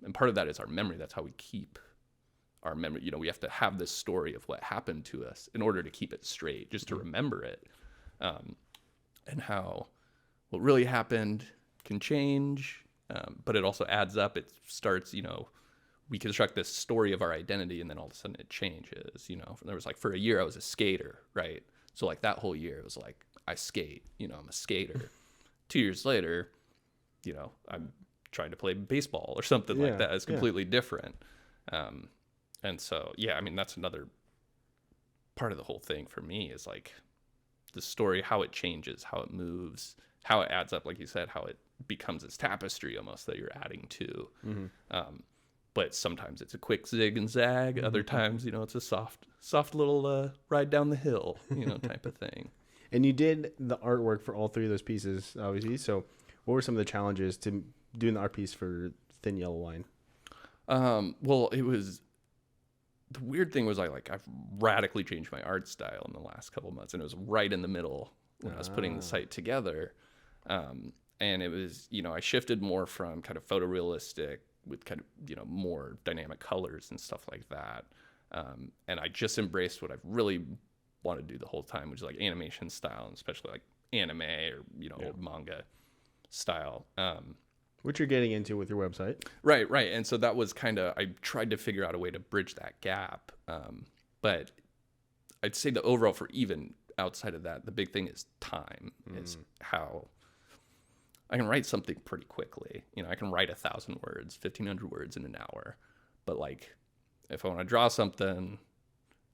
And part of that is our memory. That's how we keep our memory. You know, we have to have this story of what happened to us in order to keep it straight, just to remember it. And how what really happened can change, but it also adds up. It starts, you know, we construct this story of our identity, and then all of a sudden it changes. You know, there was like, for a year I was a skater, right? So like that whole year it was like, I skate, you know, I'm a skater. 2 years later, you know, I'm trying to play baseball or something like that. It's completely different. And so, I mean, that's another part of the whole thing for me, is like the story, how it changes, how it moves, how it adds up, like you said, how it becomes this tapestry almost that you're adding to. But sometimes it's a quick zig and zag. Other times, you know, it's a soft little ride down the hill, you know, type of thing. And you did the artwork for all three of those pieces, obviously. So what were some of the challenges to doing the art piece for Thin Yellow Line? Well, it was, the weird thing was I've radically changed my art style in the last couple of months, and it was right in the middle when I was putting the site together. And it was, you know, I shifted more from kind of photorealistic with kind of, you know, more dynamic colors and stuff like that. And I just embraced what I've really wanted to do the whole time, which is like animation style, and especially like anime or, you know, old manga style. Which you're getting into with your website. Right. And so that was kind of, I tried to figure out a way to bridge that gap. But I'd say the overall, for even outside of that, the big thing is time. Is how I can write something pretty quickly. You know, I can write 1,000 words, 1,500 words in an hour. But like, if I want to draw something,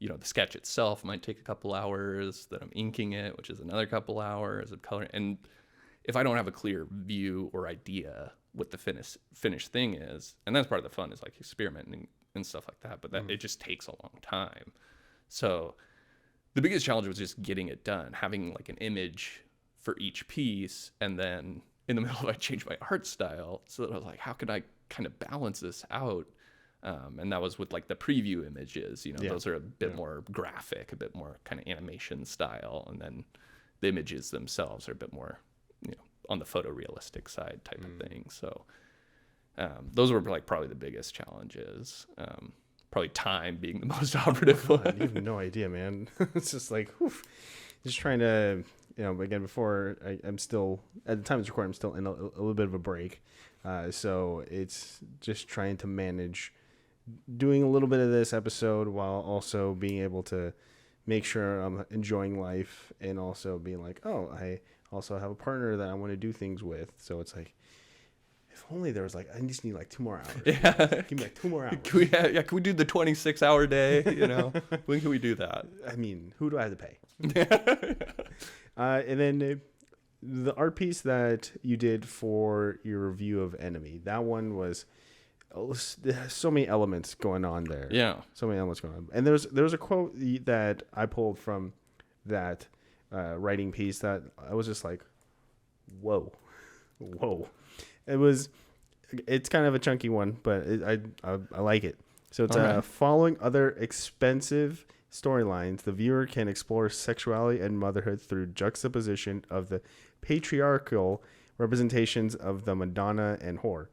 you know, the sketch itself might take a couple hours, then I'm inking it, which is another couple hours of color. And if I don't have a clear view or idea what the finished thing is, and that's part of the fun, is like experimenting and stuff like that, but that it just takes a long time. So the biggest challenge was just getting it done, having like an image for each piece, and then in the middle, I changed my art style. So that I was like, how could I kind of balance this out? And that was with like the preview images, you know, those are a bit more graphic, a bit more kind of animation style. And then the images themselves are a bit more, you know, on the photorealistic side type of thing. So those were like probably the biggest challenges. Probably time being the most operative one. You have no idea, man. It's just like, just trying to, you know, again, before I'm still, at the time it's recording, I'm still in a little bit of a break. So it's just trying to manage doing a little bit of this episode while also being able to make sure I'm enjoying life, and also being like, oh, I also have a partner that I want to do things with. So it's like, if only there was like, I just need like 2 more hours. Give me like 2 more hours. Can we do the 26-hour day? You know, when can we do that? I mean, who do I have to pay? And then the art piece that you did for your review of Enemy, that one was so many elements going on there. Yeah, so many elements going on. And there was a quote that I pulled from that writing piece that I was just like, whoa. It's kind of a chunky one, but I like it. So it's following other expensive storylines, the viewer can explore sexuality and motherhood through juxtaposition of the patriarchal representations of the Madonna and whore.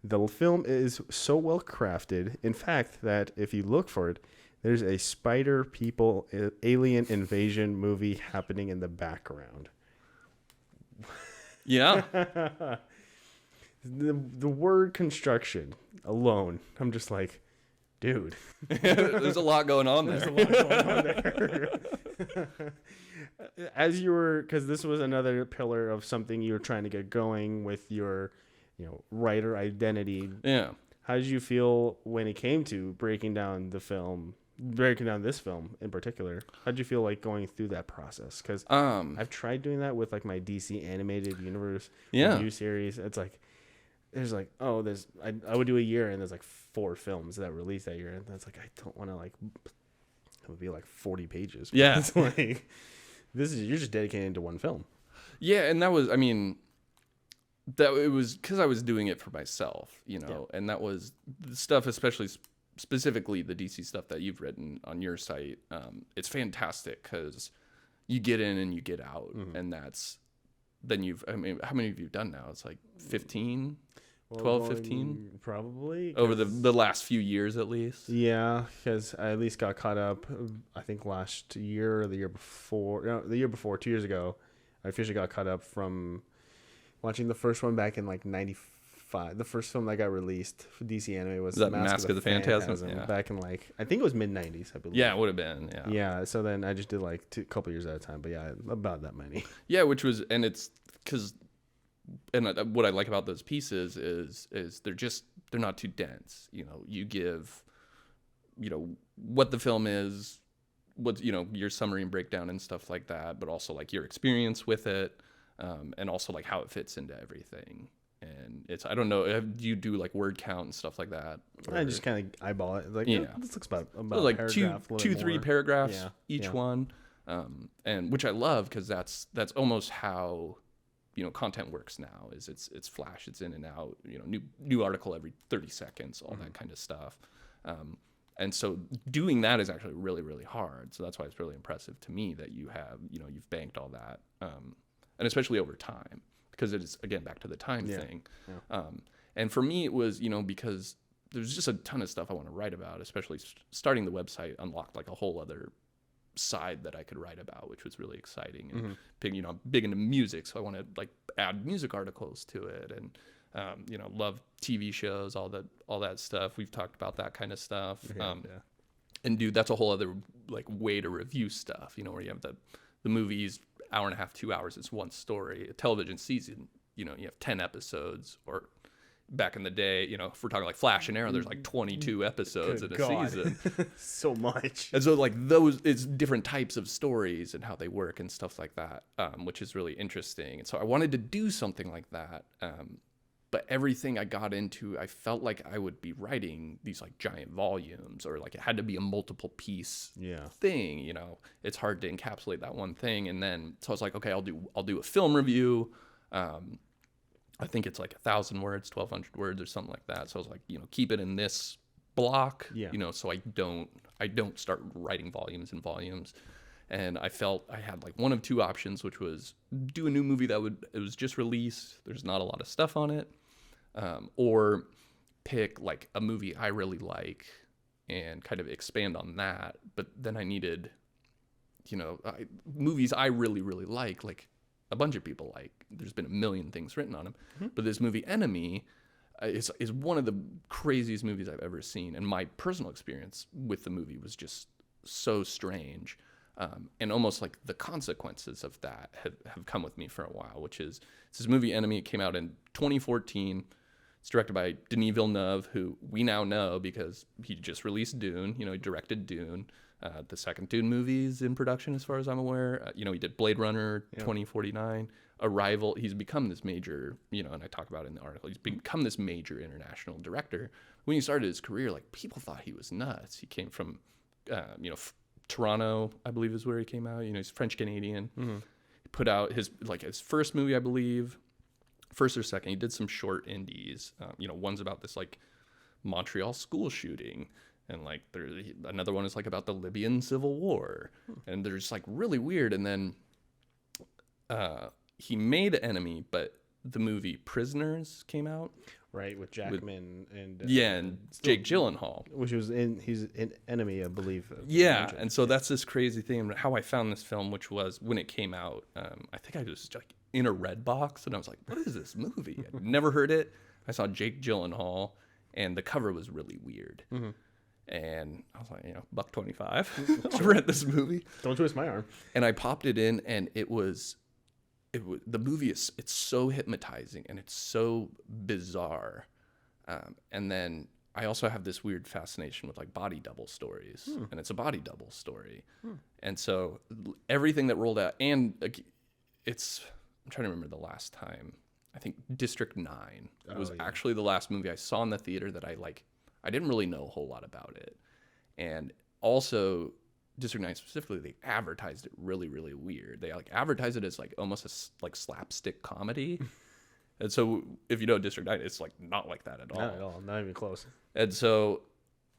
The film is so well crafted, in fact, that if you look for it, there's a spider people alien invasion movie happening in the background. Yeah. The word construction alone, I'm just like, Dude. There's a lot going on there. There's a lot going on there. As you were, because this was another pillar of something you were trying to get going with your, writer identity. Yeah. How did you feel when it came to breaking down this film in particular? How did you feel like going through that process? Because I've tried doing that with like my DC animated universe review series. It's like I would do a year and there's like 4 films that released that year, and that's like I don't want to like it would be like 40 pages. Yeah, it's like you're just dedicated to one film. Yeah, and that was it was because I was doing it for myself, and that was the stuff, especially specifically the DC stuff that you've written on your site. It's fantastic because you get in and you get out, and that's then how many have you done now? It's like 15. 12, 15? Probably. Over the last few years, at least. Yeah, because I at least got caught up, I think last year or the year before, 2 years ago. I officially got caught up from watching the first one back in like 95. The first film that got released for DC anime was Mask of the Phantasm? Yeah. Back in like, I think it was mid-90s, I believe. Yeah, it would have been, yeah. Yeah, so then I just did like a couple years at a time, but yeah, about that many. Yeah, and it's because... And what I like about those pieces is they're not too dense. You give, what the film is, what your summary and breakdown and stuff like that, but also like your experience with it, and also like how it fits into everything. And I don't know, do you do like word count and stuff like that? Or... I just kind of eyeball it. Like, this looks about like paragraph, 2-3 paragraphs each one, and which I love because that's almost how. Content works now. It's flash, it's in and out. New article every 30 seconds, all that kind of stuff. And so doing that is actually really, really hard. So that's why it's really impressive to me that you have, you've banked all that, and especially over time, because it is again back to the time thing. Yeah. And for me, it was because there's just a ton of stuff I want to write about, especially starting the website unlocked like a whole other side that I could write about, which was really exciting. And I'm big into music, so I want to like add music articles to it, and love TV shows, all that stuff. We've talked about that kind of stuff. And dude, that's a whole other like way to review stuff. Where you have the movies, hour and a half, 2 hours. It's one story. A television season, you have 10 episodes, or back in the day, if we're talking like Flash and Arrow, there's like 22 episodes in a season. So much. And so like it's different types of stories and how they work and stuff like that, which is really interesting. And so I wanted to do something like that. But everything I got into, I felt like I would be writing these like giant volumes, or like it had to be a multiple piece thing. It's hard to encapsulate that one thing. And then, so I was like, okay, I'll do a film review. I think it's like 1,000 words, 1,200 words or something like that. So I was like, keep it in this block, so I don't start writing volumes and volumes. And I felt I had like one of two options, which was do a new movie it was just released. There's not a lot of stuff on it. Or pick like a movie I really like and kind of expand on that. But then I needed, movies I really, really like a bunch of people like. There's been a million things written on them. But this movie Enemy is one of the craziest movies I've ever seen. And my personal experience with the movie was just so strange. And almost like the consequences of that have come with me for a while, which is this movie Enemy. It came out in 2014. It's directed by Denis Villeneuve, who we now know because he just released Dune. He directed Dune. The second Dune movie is in production, as far as I'm aware. He did Blade Runner 2049, Arrival. He's become this major, and I talk about it in the article, he's become this major international director. When he started his career, like, people thought he was nuts. He came from, Toronto, I believe is where he came out. He's French Canadian. He put out his first movie, I believe, first or second. He did some short indies. One's about this like Montreal school shooting, and like another one is like about the Libyan civil war, and they're just like really weird. And then he made Enemy, but the movie Prisoners came out. Right, with Jackman and Jake Gyllenhaal, which he's in Enemy, I believe. And so that's this crazy thing. And how I found this film, which was when it came out, I think I was like in a red box, and I was like, "What is this movie?" I'd never heard it. I saw Jake Gyllenhaal, and the cover was really weird. And I was like, $1.25. I'll rent this movie. Don't twist my arm. And I popped it in, and it was the movie it's so hypnotizing and it's so bizarre. And then I also have this weird fascination with like body double stories, and it's a body double story. And so everything that rolled out, and I'm trying to remember the last time. I think District 9 was actually the last movie I saw in the theater that I didn't really know a whole lot about it. And also District 9 specifically, they advertised it really, really weird. They like advertised it as like almost a like slapstick comedy. And so if you know District 9, it's like not like that at all. Not at all. Not even close. And so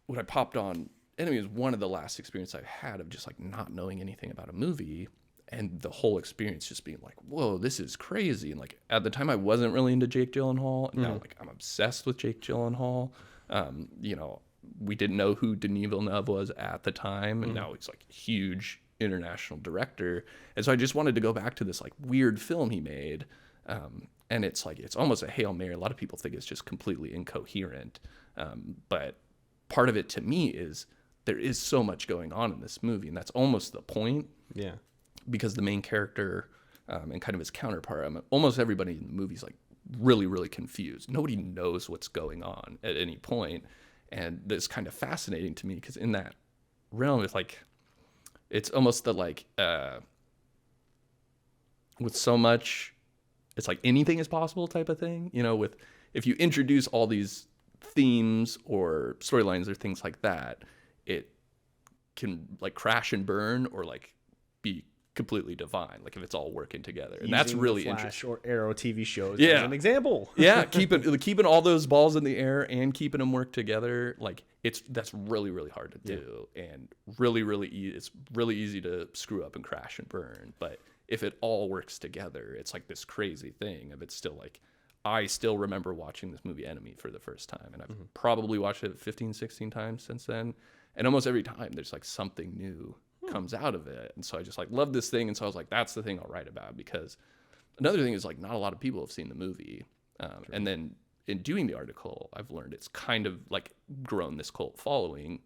when I popped on, and it was one of the last experiences I've had of just like not knowing anything about a movie, and the whole experience just being like, whoa, this is crazy. And like at the time I wasn't really into Jake Gyllenhaal, and now like I'm obsessed with Jake Gyllenhaal. We didn't know who Denis Villeneuve was at the time, and now he's like a huge international director. And so I just wanted to go back to this like weird film he made. And it's like, it's almost a Hail Mary. A lot of people think it's just completely incoherent. But part of it to me is there is so much going on in this movie, and that's almost the point. Yeah. Because the main character and kind of his counterpart, almost everybody in the movie is like really, really confused. Nobody knows what's going on at any point. And that's kind of fascinating to me because in that realm, it's like, it's almost the like, with so much, it's like anything is possible type of thing, with if you introduce all these themes or storylines or things like that, it can like crash and burn or like be completely divine, like if it's all working together. And that's really interesting. Or Arrow TV shows as an example. Yeah, keeping all those balls in the air and keeping them work together, like that's really, really hard to do, and really, really it's really easy to screw up and crash and burn. But if it all works together, it's like this crazy thing of it's still like, I still remember watching this movie Enemy for the first time, and I've probably watched it 15, 16 times since then. And almost every time there's like something new comes out of it. And so I just like love this thing. And so I was like, that's the thing I'll write about, because another thing is like not a lot of people have seen the movie. And then in doing the article, I've learned it's kind of like grown this cult following,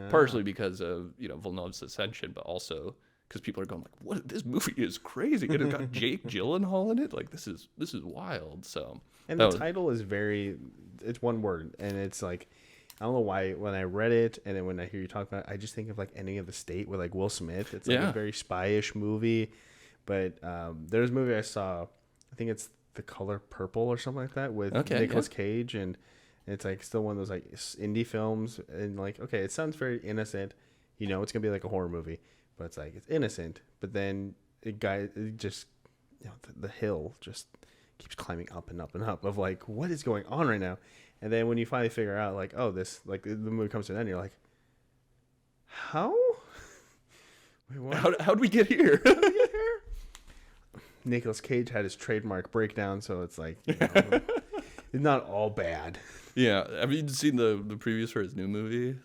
partially because of, Villeneuve's ascension, but also because people are going like, what, this movie is crazy. It got Jake Gyllenhaal in it. Like this is wild. So, and the title is it's one word, and it's like, I don't know why when I read it and then when I hear you talk about it, I just think of like Ending of the State with like Will Smith. It's like a very spy-ish movie. But there's a movie I saw, I think it's The Color Purple or something like that, with Nicolas Cage, and it's like still one of those like indie films, and like, okay, it sounds very innocent, it's gonna be like a horror movie, but it's like it's innocent, but then it just the hill just keeps climbing up and up and up of like, what is going on right now? And then when you finally figure out, like, oh, this, like, the movie comes to an end, you're like, how? Wait, what? How'd we get here? Nicolas Cage had his trademark breakdown, so it's like, it's not all bad. Yeah. Have you seen the previews for his new movie?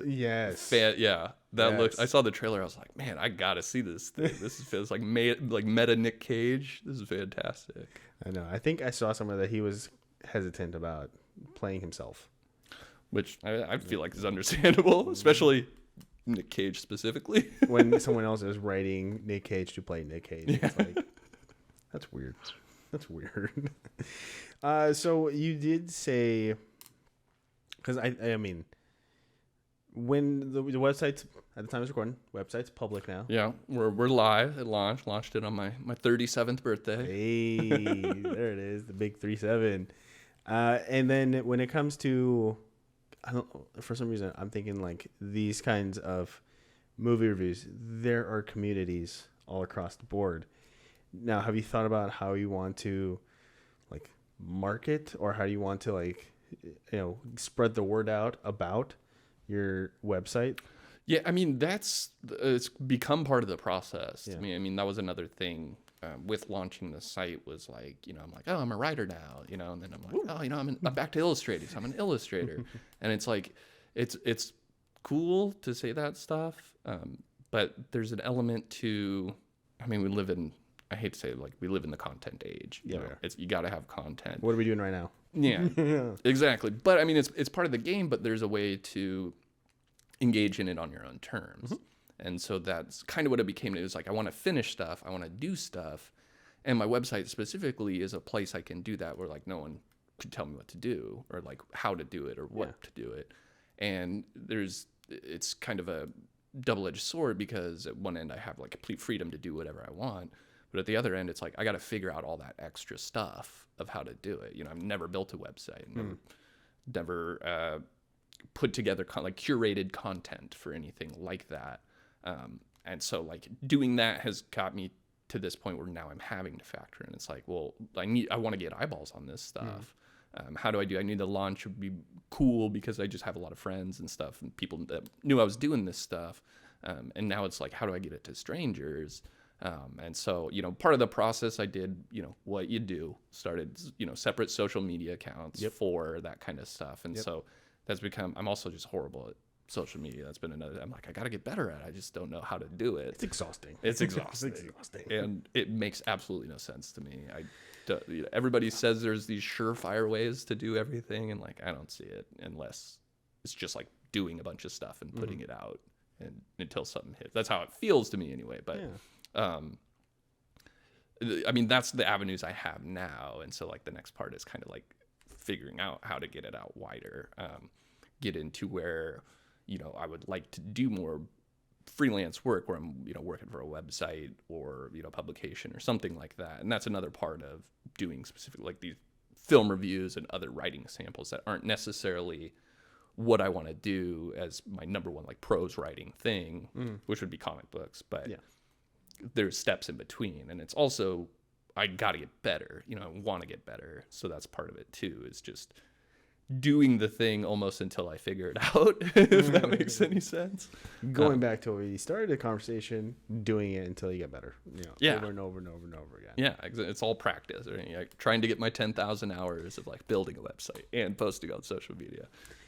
Yes. Looks. I saw the trailer. I was like, man, I gotta see this thing. This feels like meta Nick Cage. This is fantastic. I know. I think I saw somewhere that he was hesitant about playing himself, which I feel like is understandable, especially Nick Cage specifically. When someone else is writing Nick Cage to play Nick Cage, it's like, that's weird. That's weird. So you did say, because I mean, when the website's, at the time of recording, website's public now. Yeah, we're live. It launched it on my 37th birthday. Hey, there it is, the big 37. And then when it comes to, I don't, for some reason, I'm thinking like these kinds of movie reviews, there are communities all across the board. Now, have you thought about how you want to like market, or how do you want to like, spread the word out about your website? Yeah, I mean, it's become part of the process. Yeah. I mean, that was another thing with launching the site, was like, I'm like, oh, I'm a writer now, and then I'm like, oh, I'm back to illustrating, so I'm an illustrator. And it's like, it's cool to say that stuff, but there's an element to, I mean, I hate to say it, like, we live in the content age. You got to have content. What are we doing right now? Yeah, exactly. But I mean, it's part of the game, but there's a way to engage in it on your own terms. And so that's kind of what it became. It was like, I want to finish stuff. I want to do stuff. And my website specifically is a place I can do that where like no one could tell me what to do or like how to do it or what to do it. And it's kind of a double-edged sword because at one end I have like complete freedom to do whatever I want. But at the other end, it's like, I got to figure out all that extra stuff of how to do it. You know, I've never built a website, never put together like curated content for anything like that. And so like doing that has got me to this point where now I'm having to factor in. It's like, well, I want to get eyeballs on this stuff. How do I do? I need the launch would be cool because I just have a lot of friends and stuff and people that knew I was doing this stuff. And now it's like, how do I get it to strangers? And so, you know, part of the process I did, you know, what you do, started, you know, separate social media accounts for that kind of stuff. And so that's become, I'm also just horrible at social media. That's been another, I'm like, I got to get better at it. I just don't know how to do it. It's exhausting. It's exhausting. And it makes absolutely no sense to me. You know, everybody says there's these surefire ways to do everything. And like, I don't see it unless it's just like doing a bunch of stuff and putting it out and until something hits. That's how it feels to me anyway. But, I mean, that's the avenues I have now. And so like the next part is kind of like figuring out how to get it out wider, get into where, you know, I would like to do more freelance work where I'm, you know, working for a website or, you know, publication or something like that. And that's another part of doing specific, like these film reviews and other writing samples that aren't necessarily what I want to do as my number one, like prose writing thing, which would be comic books. But there's steps in between. And it's also, I got to get better, you know, I want to get better. So that's part of it too, is just doing the thing almost until I figure it out, if that makes any sense. Going back to where we started the conversation, doing it until you get better, you know, over and over and over and over again. Yeah, it's all practice. Right? Like trying to get my 10,000 hours of like building a website and posting on social media.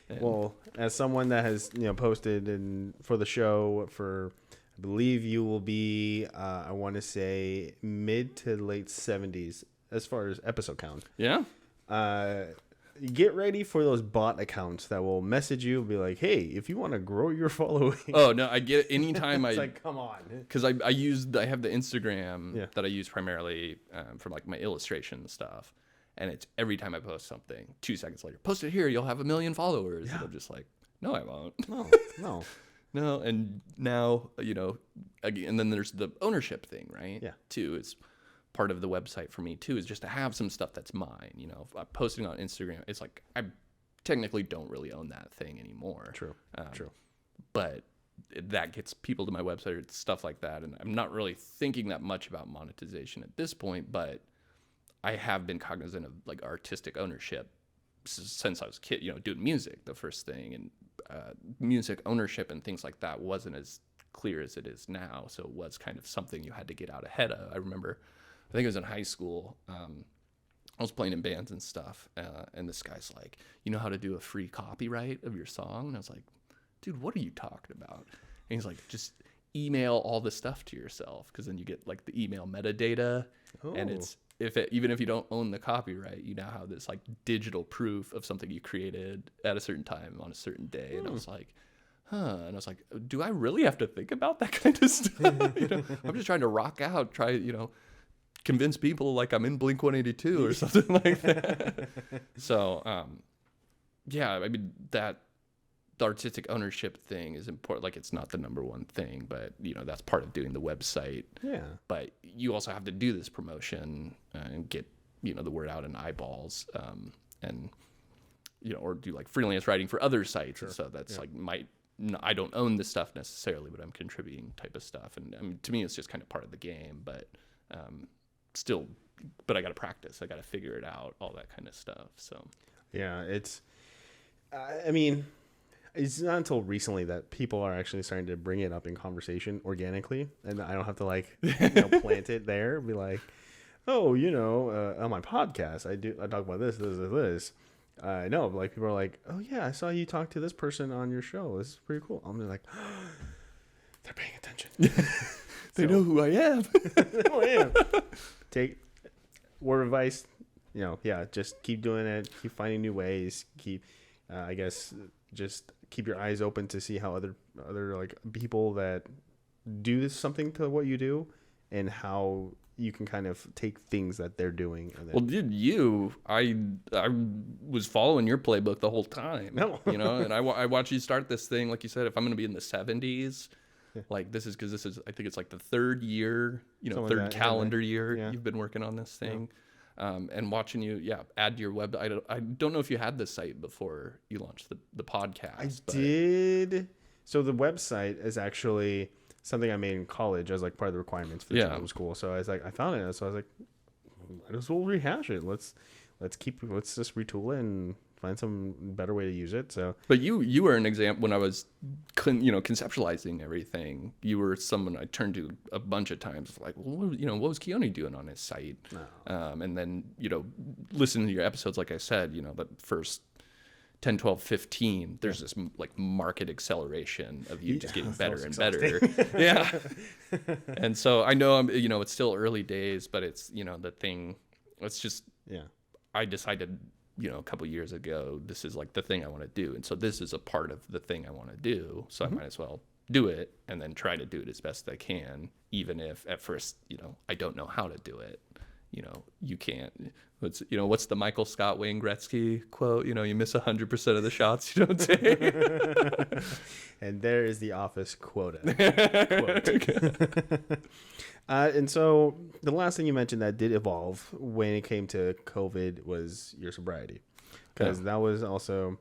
And well, as someone that has, you know, posted and for the show for, I believe you will be, I want to say mid to late 70s as far as episode count. Yeah. Get ready for those bot accounts that will message you and be like, hey, if you want to grow your following. Oh, no, I get it. Anytime it's like, come on. Because I have the Instagram that I use primarily for like my illustration stuff. And it's every time I post something, 2 seconds later, post it here, you'll have 1 million followers. Yeah. And I'm just like, no, I won't. No. No. And now, you know, again, and then there's the ownership thing, right? Yeah. Too, it's part of the website for me too, is just to have some stuff that's mine. You know, if I'm posting on Instagram, it's like I technically don't really own that thing anymore. True. But that gets people to my website or stuff like that. And I'm not really thinking that much about monetization at this point, but I have been cognizant of like artistic ownership since I was a kid, you know, doing music, the first thing, and music ownership and things like that wasn't as clear as it is now. So it was kind of something you had to get out ahead of. I remember, I think it was in high school. I was playing in bands and stuff. And this guy's like, you know how to do a free copyright of your song? And I was like, dude, what are you talking about? And he's like, just email all the stuff to yourself. Cause then you get like the email metadata and it's, even if you don't own the copyright, you now have this like digital proof of something you created at a certain time on a certain day. And I was like, and I was like, do I really have to think about that kind of stuff? You know, I'm just trying to rock out, you know, convince people like I'm in Blink-182 or something like that. So, yeah, I mean, the artistic ownership thing is important. Like, it's not the number one thing, but, you know, that's part of doing the website. Yeah. But you also have to do this promotion and get, you know, the word out in eyeballs, and, you know, or do like freelance writing for other sites. Sure. And so that's like I don't own this stuff necessarily, but I'm contributing type of stuff. And I mean, to me, it's just kind of part of the game, but still, but I got to practice. I got to figure it out, all that kind of stuff. So, yeah, it's, I mean, it's not until recently that people are actually starting to bring it up in conversation organically, and I don't have to like, you know, plant it there. Be like, oh, you know, on my podcast, I talk about this. I know, but like people are like, oh yeah, I saw you talk to this person on your show. This is pretty cool. I'm like, oh, they're paying attention. They know who I am. They know who I am. Take word of advice. You know, yeah, just keep doing it. Keep finding new ways. Keep, I guess, just keep your eyes open to see how other like people that do something to what you do, and how you can kind of take things that they're doing. And then, Well, dude, I was following your playbook the whole time. No. And I watched you start this thing. Like you said, if I'm going to be in the 70s, like this is I think it's like the third year, third calendar year you've been working on this thing. And watching you, add to your web. I don't know if you had this site before you launched the podcast. Did. So the website is actually something I made in college as like part of the requirements for the job. It was cool. So I was like, I found it. So I was like, might as well rehash it. Let's just retool it and find some better way to use it. So, but you were an example when I was, conceptualizing everything. You were someone I turned to a bunch of times. Like, well, what was Keoni doing on his site? No. And then listening to your episodes, like I said, the first 10, 12, 15, there's this like market acceleration of you just getting better and better. Yeah. And so I know it's still early days, but it's, the thing, it's just, I decided, a couple years ago, this is like the thing I want to do. And so this is a part of the thing I want to do. So I might as well do it and then try to do it as best I can, even if at first, I don't know how to do it. You can't. What's the Michael Scott Wayne Gretzky quote? You miss 100% of the shots you don't take. And there is the office quota. And so the last thing you mentioned that did evolve when it came to COVID was your sobriety, because that was also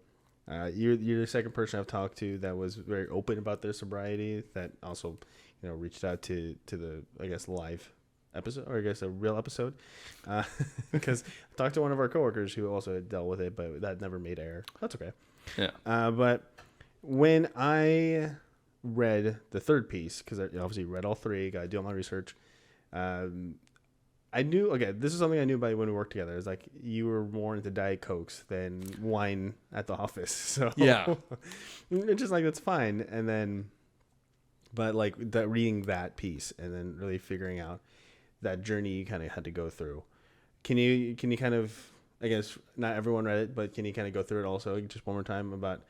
you're the second person I've talked to that was very open about their sobriety. That also reached out to the live episode, or I guess a real episode, because I talked to one of our coworkers who also had dealt with it, but that never made air. That's okay. But when I read the third piece, because I obviously read all three, got to do all my research, I knew, this is something I knew about when we worked together. It's like you were more into Diet Cokes than wine at the office. So it's just like, that's fine. And then, but like reading that piece and then really figuring out that journey you kind of had to go through. Can you kind of, I guess not everyone read it, but can you kind of go through it also just one more time about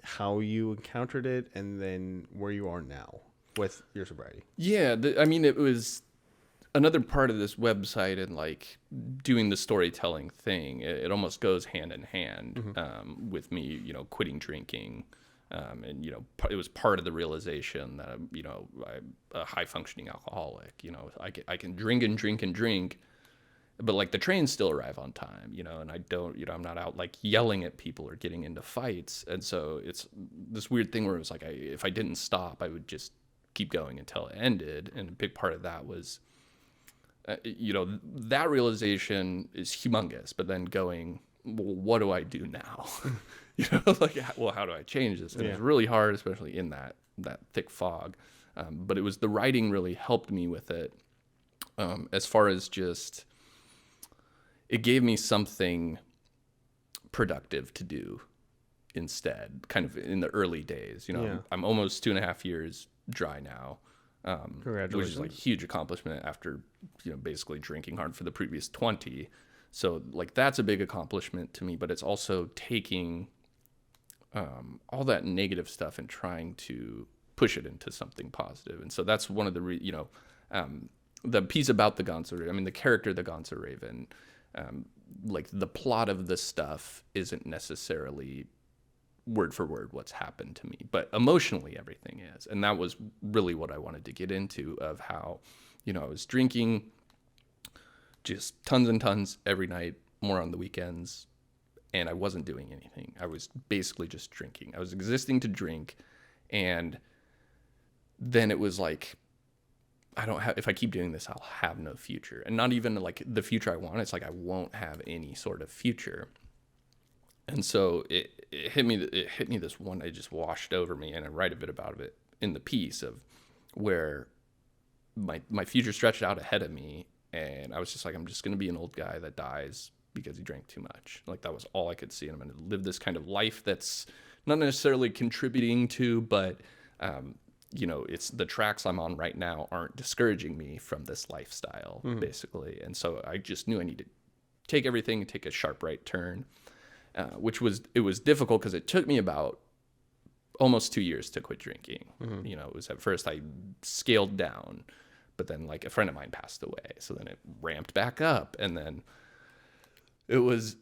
how you encountered it and then where you are now with your sobriety? Yeah. It was another part of this website and like doing the storytelling thing. It almost goes hand in hand with me, quitting drinking. And it was part of the realization that I'm a high functioning alcoholic. I can drink and drink and drink, but like the trains still arrive on time. And I don't. I'm not out like yelling at people or getting into fights. And so it's this weird thing where it was like if I didn't stop, I would just keep going until it ended. And a big part of that was, that realization is humongous. But then going, well, what do I do now? How do I change this? And it was really hard, especially in that thick fog. But it was the writing really helped me with it. As far as just, it gave me something productive to do instead, kind of in the early days. I'm almost 2.5 years dry now. Congratulations. Which is like a huge accomplishment after, basically drinking hard for the previous 20. So like that's a big accomplishment to me, but it's also taking all that negative stuff and trying to push it into something positive. And so that's one of the, the piece about the Gonzo Raven, the character, the Gonzo Raven, like the plot of the stuff isn't necessarily word for word what's happened to me, but emotionally everything is. And that was really what I wanted to get into, of how, I was drinking just tons and tons every night, more on the weekends, and I wasn't doing anything. I was basically just drinking. I was existing to drink, and then it was like, if I keep doing this, I'll have no future. And not even like the future I want. It's like I won't have any sort of future. And so it hit me this one day, just washed over me, and I write a bit about it in the piece of where my future stretched out ahead of me, and I was just like, I'm just going to be an old guy that dies because he drank too much. Like that was all I could see, and I'm going to live this kind of life that's not necessarily contributing to, but it's the tracks I'm on right now aren't discouraging me from this lifestyle, basically. And so I just knew I needed to take everything and take a sharp right turn. which was difficult because it took me about almost 2 years to quit drinking. You know, it was at first I scaled down, but then like a friend of mine passed away, so then it ramped back up, and then it was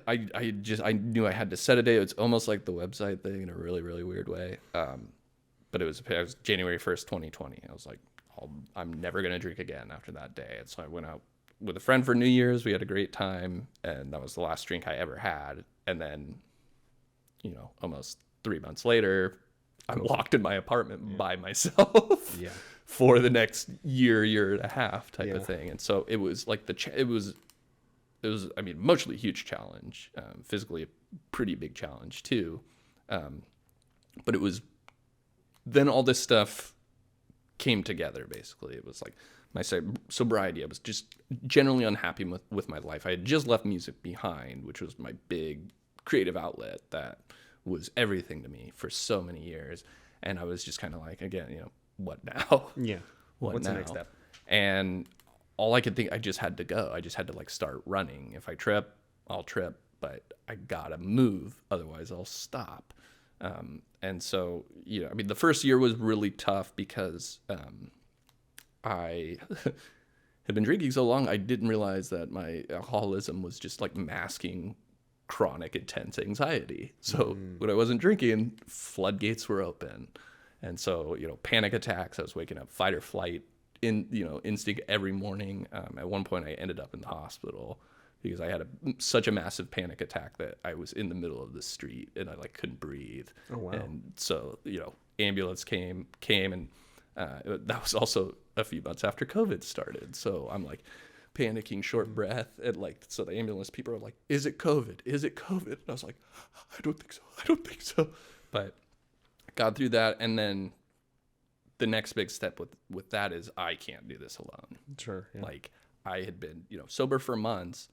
I knew I had to set a date. It's almost like the website thing in a really, really weird way. But it was January 1st, 2020. I was like, I'm never going to drink again after that day. And so I went out with a friend for New Year's. We had a great time, and that was the last drink I ever had. And then, you know, almost 3 months later, I'm locked in my apartment by myself for the next year and a half type of thing. And so it was like it was, I mean, emotionally a huge challenge, physically a pretty big challenge too. But it was, then all this stuff came together, basically. It was like my sobriety. I was just generally unhappy with my life. I had just left music behind, which was my big creative outlet that was everything to me for so many years. And I was just kind of like, again, you know, what now? Yeah. What's the next step? And all I could think, I just had to go. I just had to like start running. If I trip, I'll trip, but I gotta move. Otherwise I'll stop. And so, you know, I mean, the first year was really tough because I had been drinking so long, I didn't realize that my alcoholism was just like masking chronic, intense anxiety. So when I wasn't drinking, floodgates were open. And so, you know, panic attacks, I was waking up fight or flight instinct every morning. At one point I ended up in the hospital because I had such a massive panic attack that I was in the middle of the street and I like couldn't breathe. Oh, wow. And so, you know, ambulance came and that was also a few months after COVID started. So I'm like panicking, short breath, and like, so the ambulance people are like, is it COVID? Is it COVID? And I was like, I don't think so. But got through that. And then the next big step with that is I can't do this alone. Sure. Yeah. Like I had been, you know, sober for months,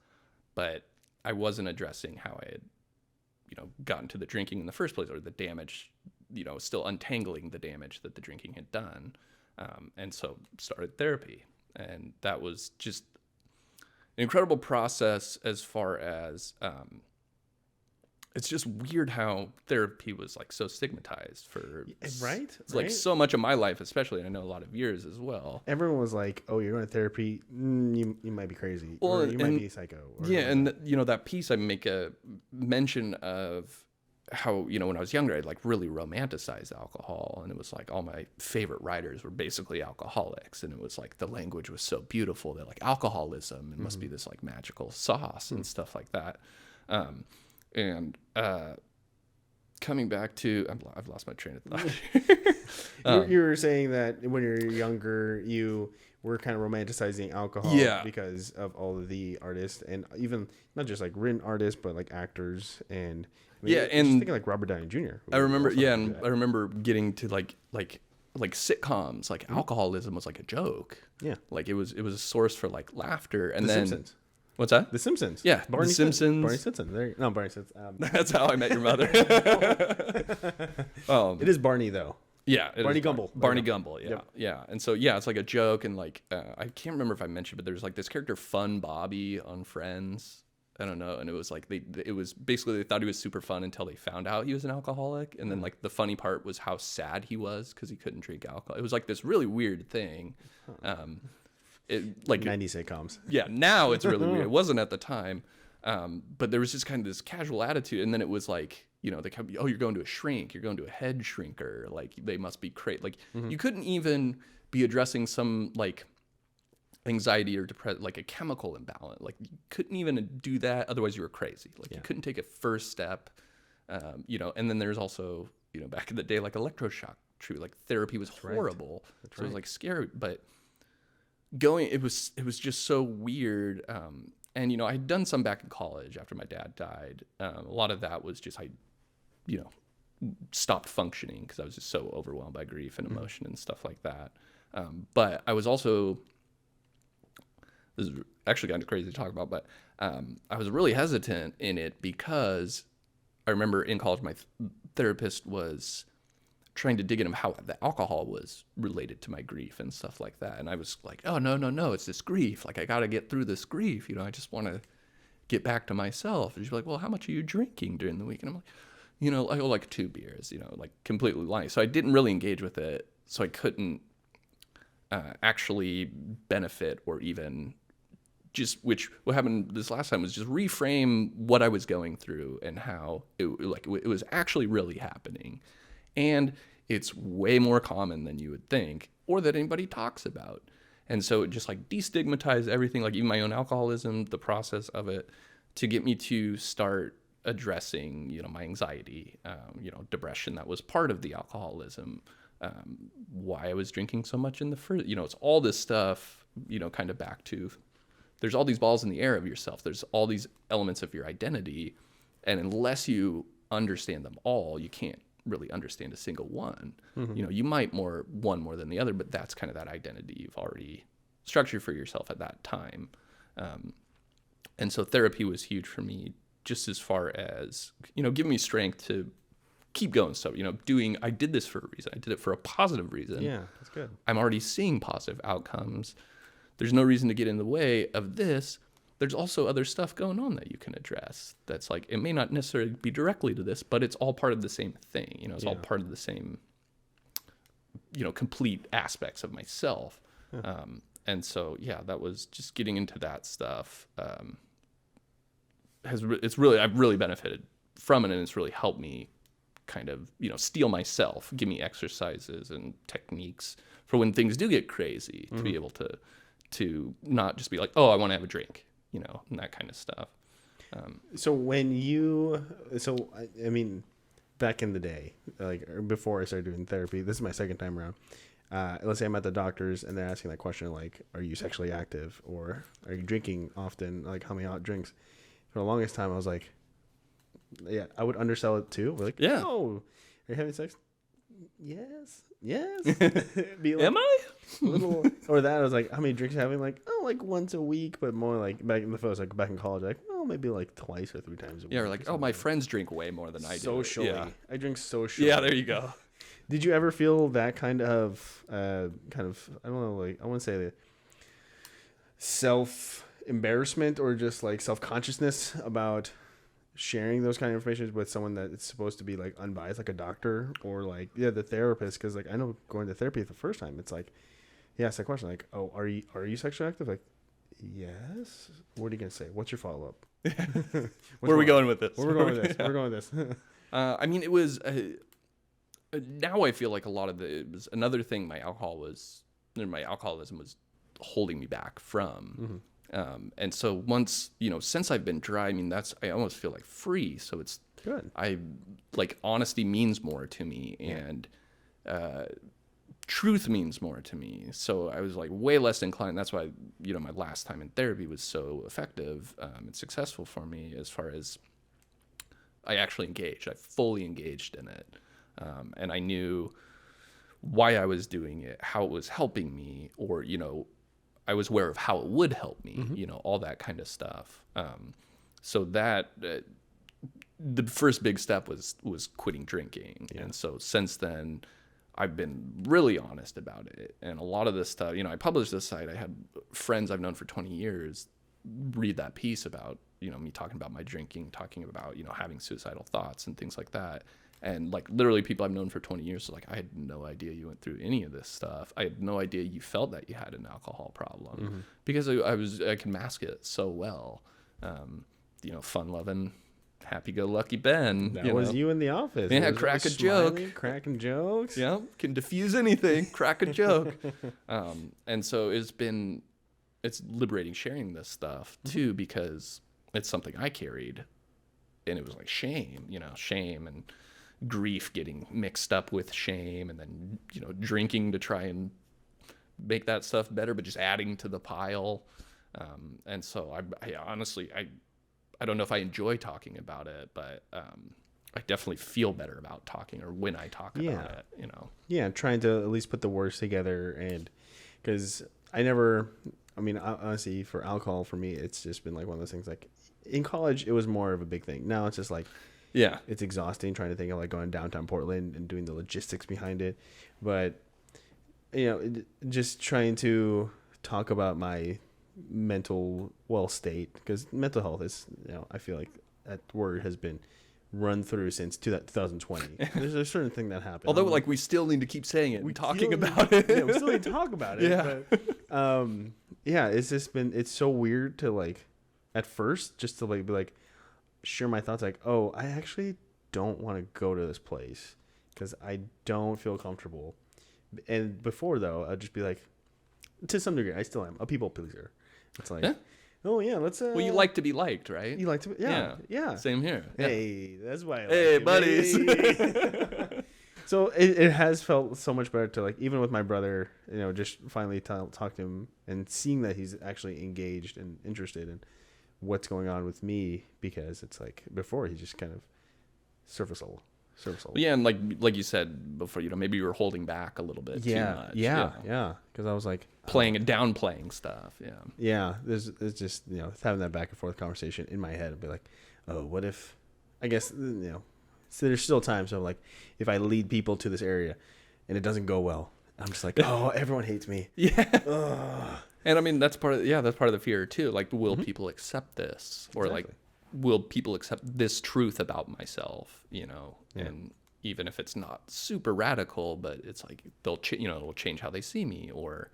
but I wasn't addressing how I had, you know, gotten to the drinking in the first place, or the damage, you know, still untangling the damage that the drinking had done. And so started therapy. And that was just an incredible process as far as, it's just weird how therapy was like so stigmatized for right. like so much of my life, especially, and I know a lot of yours as well. Everyone was like, "Oh, you're going to therapy? You might be crazy, or you might be psycho." And you know, that piece I make a mention of how, you know, when I was younger, I'd like really romanticized alcohol, and it was like all my favorite writers were basically alcoholics, and it was like the language was so beautiful that like alcoholism, it must be this like magical sauce and stuff like that. And coming back to, I've lost my train of thought. You were saying that when you were younger, you were kind of romanticizing alcohol because of all of the artists, and even not just like written artists, but like actors and and just thinking like Robert Downey Jr. I remember, and I remember getting to like sitcoms, like alcoholism was like a joke. Yeah, like it was a source for like laughter, and then. Simpsons. What's that? The Simpsons. Yeah, The Simpsons. Barney Stinson. Barney Stinson. That's How I Met Your Mother. It is Barney though. Yeah, Barney Gumble. Barney Gumble. Yeah, yeah. And so it's like a joke, and like I can't remember if I mentioned, but there's like this character Fun Bobby on Friends. I don't know, and it was like it was basically they thought he was super fun until they found out he was an alcoholic, and then like the funny part was how sad he was because he couldn't drink alcohol. It was like this really weird thing. Like 90s sitcoms. Yeah, now it's really weird. It wasn't at the time, but there was just kind of this casual attitude, and then it was like, you know, they come, oh, you're going to a shrink, you're going to a head shrinker, like they must be crazy. Like you couldn't even be addressing some like anxiety or depression, like a chemical imbalance. Like you couldn't even do that, otherwise you were crazy. Like you couldn't take a first step, you know. And then there's also, you know, back in the day, like electroshock. True, like therapy was horrible. It was like scary, but. It was just so weird, and you know, I had done some back in college after my dad died. A lot of that was just I, you know, stopped functioning because I was just so overwhelmed by grief and emotion and stuff like that. But I was also, this is actually kind of crazy to talk about, but I was really hesitant in it because I remember in college my therapist was trying to dig into how the alcohol was related to my grief and stuff like that. And I was like, oh, no, it's this grief. Like, I got to get through this grief. You know, I just want to get back to myself. And she'd be like, well, how much are you drinking during the week? And I'm like, you know, I go like 2 beers, you know, like completely lying. So I didn't really engage with it. So I couldn't actually benefit or even what happened this last time was just reframe what I was going through and how it was actually really happening. And it's way more common than you would think or that anybody talks about. And so it just like destigmatized everything, like even my own alcoholism, the process of it, to get me to start addressing, you know, my anxiety, you know, depression that was part of the alcoholism, why I was drinking so much in the first, you know, it's all this stuff, you know, kind of back to, there's all these balls in the air of yourself. There's all these elements of your identity. And unless you understand them all, you can't really understand a single one. Mm-hmm. You know, you might one more than the other, but that's kind of that identity you've already structured for yourself at that time. And so therapy was huge for me, just as far as, you know, giving me strength to keep going. So, you know, I did this for a reason. I did it for a positive reason. Yeah, that's good. I'm already seeing positive outcomes. There's no reason to get in the way of this. There's also other stuff going on that you can address. That's like, it may not necessarily be directly to this, but it's all part of the same thing. You know, it's all part of the same, you know, complete aspects of myself. Yeah. And so, yeah, that was just getting into that stuff. I've really benefited from it, and it's really helped me kind of, you know, steel myself, give me exercises and techniques for when things do get crazy, to be able to not just be like, oh, I want to have a drink, you know, and that kind of stuff. I mean, back in the day, like before I started doing therapy, this is my second time around. Let's say I'm at the doctor's and they're asking that question, like, are you sexually active or are you drinking often? Like, how many hot drinks? For the longest time, I was like, yeah, I would undersell it too. We're like, yeah. Oh, are you having sex? Yes. Be like, am I? Little, or that I was like, how many drinks are you having? Like, oh, like once a week, but more like back in the photos, like back in college, like, oh, maybe like twice or 3 times a week. Yeah, or like, oh, my friends drink way more than I do. Socially. Yeah. I drink socially. Yeah, there you go. Did you ever feel that kind of, I don't know, like, I wouldn't say the self-embarrassment or just like self-consciousness about sharing those kind of information with someone that it's supposed to be like unbiased, like a doctor or like, the therapist? Because like, I know going to therapy the first time, it's like, he asked that question, like, oh, are you sexually active? Like, yes. What are you going to say? What's your follow-up? Where are we going with this? Where we're going with this? Where we're going with this? I mean, it was, now I feel like a lot of it was another thing my alcoholism was holding me back from. Mm-hmm. And so once, you know, since I've been dry, I mean, I almost feel like free. So it's good. Honesty means more to me, and truth means more to me. So I was like way less inclined. That's why, you know, my last time in therapy was so effective and successful for me, as far as I actually engaged. I fully engaged in it. And I knew why I was doing it, how it was helping me, or, you know, I was aware of how it would help me, you know, all that kind of stuff. So that the first big step was quitting drinking. Yeah. And so since then, I've been really honest about it. And a lot of this stuff, you know, I published this site. I had friends I've known for 20 years read that piece about, you know, me talking about my drinking, talking about, you know, having suicidal thoughts and things like that. And like literally people I've known for 20 years, like, I had no idea you went through any of this stuff. I had no idea you felt that you had an alcohol problem, because I can mask it so well. You know, fun-loving, happy-go-lucky Ben. That was you in the office. Yeah, crack a joke. Cracking jokes. Yeah, can diffuse anything. Crack a joke. And so it's liberating sharing this stuff too, because it's something I carried, and it was like shame and grief getting mixed up with shame, and then, you know, drinking to try and make that stuff better, but just adding to the pile. And so I honestly, I don't know if I enjoy talking about it, but I definitely feel better about talking, or when I talk about it, you know. Yeah, trying to at least put the words together, and because honestly, for alcohol, for me, it's just been like one of those things. Like in college, it was more of a big thing. Now it's just like, yeah, it's exhausting trying to think of like going downtown Portland and doing the logistics behind it. But, you know, just trying to talk about my mental state, because mental health is, I feel like that word has been run through since 2020. There's a certain thing that happened. Although, like, we still need to keep saying it and talking about it. Yeah, we still need to talk about it. Yeah. But, it's so weird to, like, at first, just to, like, be like, share my thoughts, like, oh, I actually don't want to go to this place because I don't feel comfortable. And before, though, I'd just be like, to some degree, I still am a people pleaser. It's like, oh yeah, let's. Well, you like to be liked, right? You like to, yeah. Same here. Hey, that's why. Hey, buddies. So it has felt so much better to, like, even with my brother, just finally talk to him and seeing that he's actually engaged and interested in what's going on with me, because it's like before he just kind of surface level. Yeah, and like you said before, maybe you were holding back a little bit too much. Yeah. Because I was like downplaying stuff. Yeah. Yeah. There's just having that back and forth conversation in my head and be like, oh, what if? I guess so there's still times of, like, if I lead people to this area and it doesn't go well, I'm just like, oh, everyone hates me. Yeah. Ugh. And I mean that's part of the fear too. Like, will people accept this, or like, will people accept this truth about myself? And even if it's not super radical, but it's like it'll change how they see me, or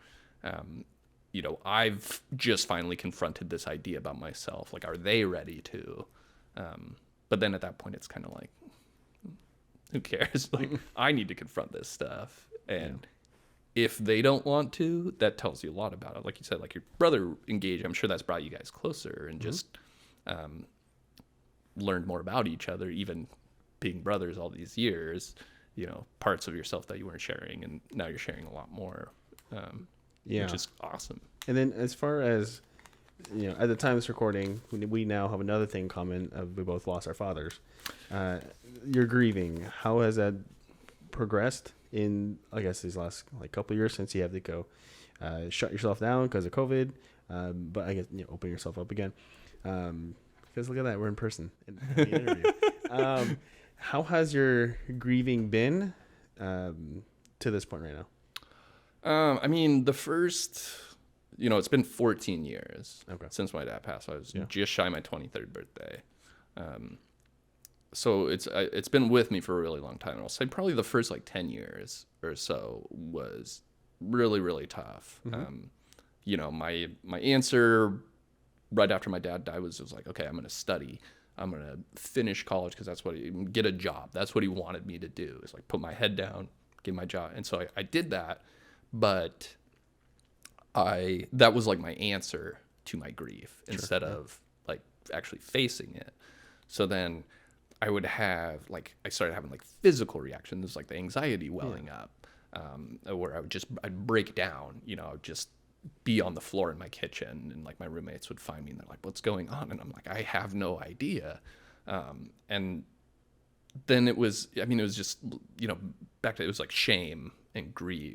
I've just finally confronted this idea about myself. Like, are they ready to? But then at that point, it's kind of like, who cares? Like, I need to confront this stuff, and if they don't want to, that tells you a lot about it. Like you said, like, your brother engaged. I'm sure that's brought you guys closer and just learned more about each other, even being brothers all these years. Parts of yourself that you weren't sharing, and now you're sharing a lot more, which is awesome. And then as far as, at the time of this recording, we now have another thing in common. We both lost our fathers. You're grieving. How has that progressed in, I guess, these last, like, couple of years since you have to go shut yourself down because of COVID, but I guess open yourself up again, because look at that, we're in person in the interview. How has your grieving been to this point right now? I mean, the first, it's been 14 years since my dad passed. I was just shy of my 23rd birthday. So it's been with me for a really long time. I'll say probably the first, like, 10 years or so was really, really tough. My answer right after my dad died was like, okay, I'm going to study. I'm going to finish college, because that's get a job. That's what he wanted me to do, is like put my head down, get my job. And so I did that, but that was like my answer to my grief instead of, like, actually facing it. So then I would have, like, I started having, like, physical reactions, like the anxiety welling up, where I'd break down, I would just be on the floor in my kitchen, and, like, my roommates would find me and they're like, what's going on? And I'm like, I have no idea. And then it was just, back to, it was like shame and grief,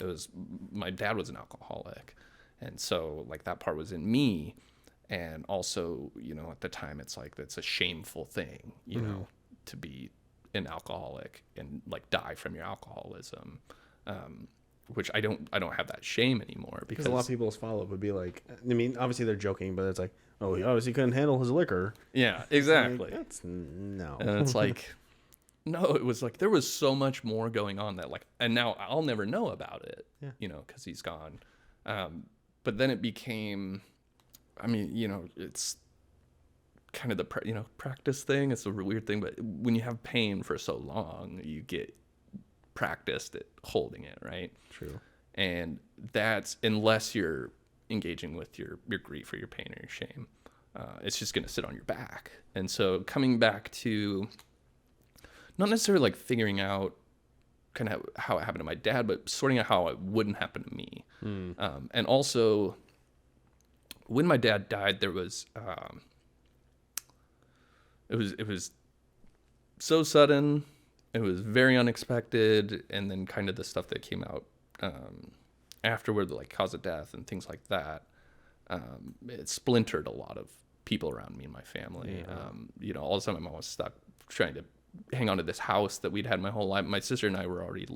it was, my dad was an alcoholic. And so, like, that part was in me. And also, at the time, it's like, that's a shameful thing, to be an alcoholic and, like, die from your alcoholism, which I don't have that shame anymore, because a lot of people's follow-up would be like, I mean, obviously they're joking, but it's like, oh, he obviously couldn't handle his liquor. Yeah, exactly. Like, no. And it's like, no, it was like, there was so much more going on that, like, and now I'll never know about it, because he's gone. But then it became, I mean, it's kind of the practice thing. It's a weird thing, but when you have pain for so long, you get practiced at holding it, right? True. And that's, unless you're engaging with your grief or your pain or your shame, it's just going to sit on your back. And so coming back to not necessarily, like, figuring out kind of how it happened to my dad, but sorting out how it wouldn't happen to me. And also, when my dad died, there was it was so sudden, it was very unexpected, and then kind of the stuff that came out afterward, like cause of death and things like that, it splintered a lot of people around me and my family. All of a sudden my mom was stuck trying to hang on to this house that we'd had my whole life. My sister and I were already,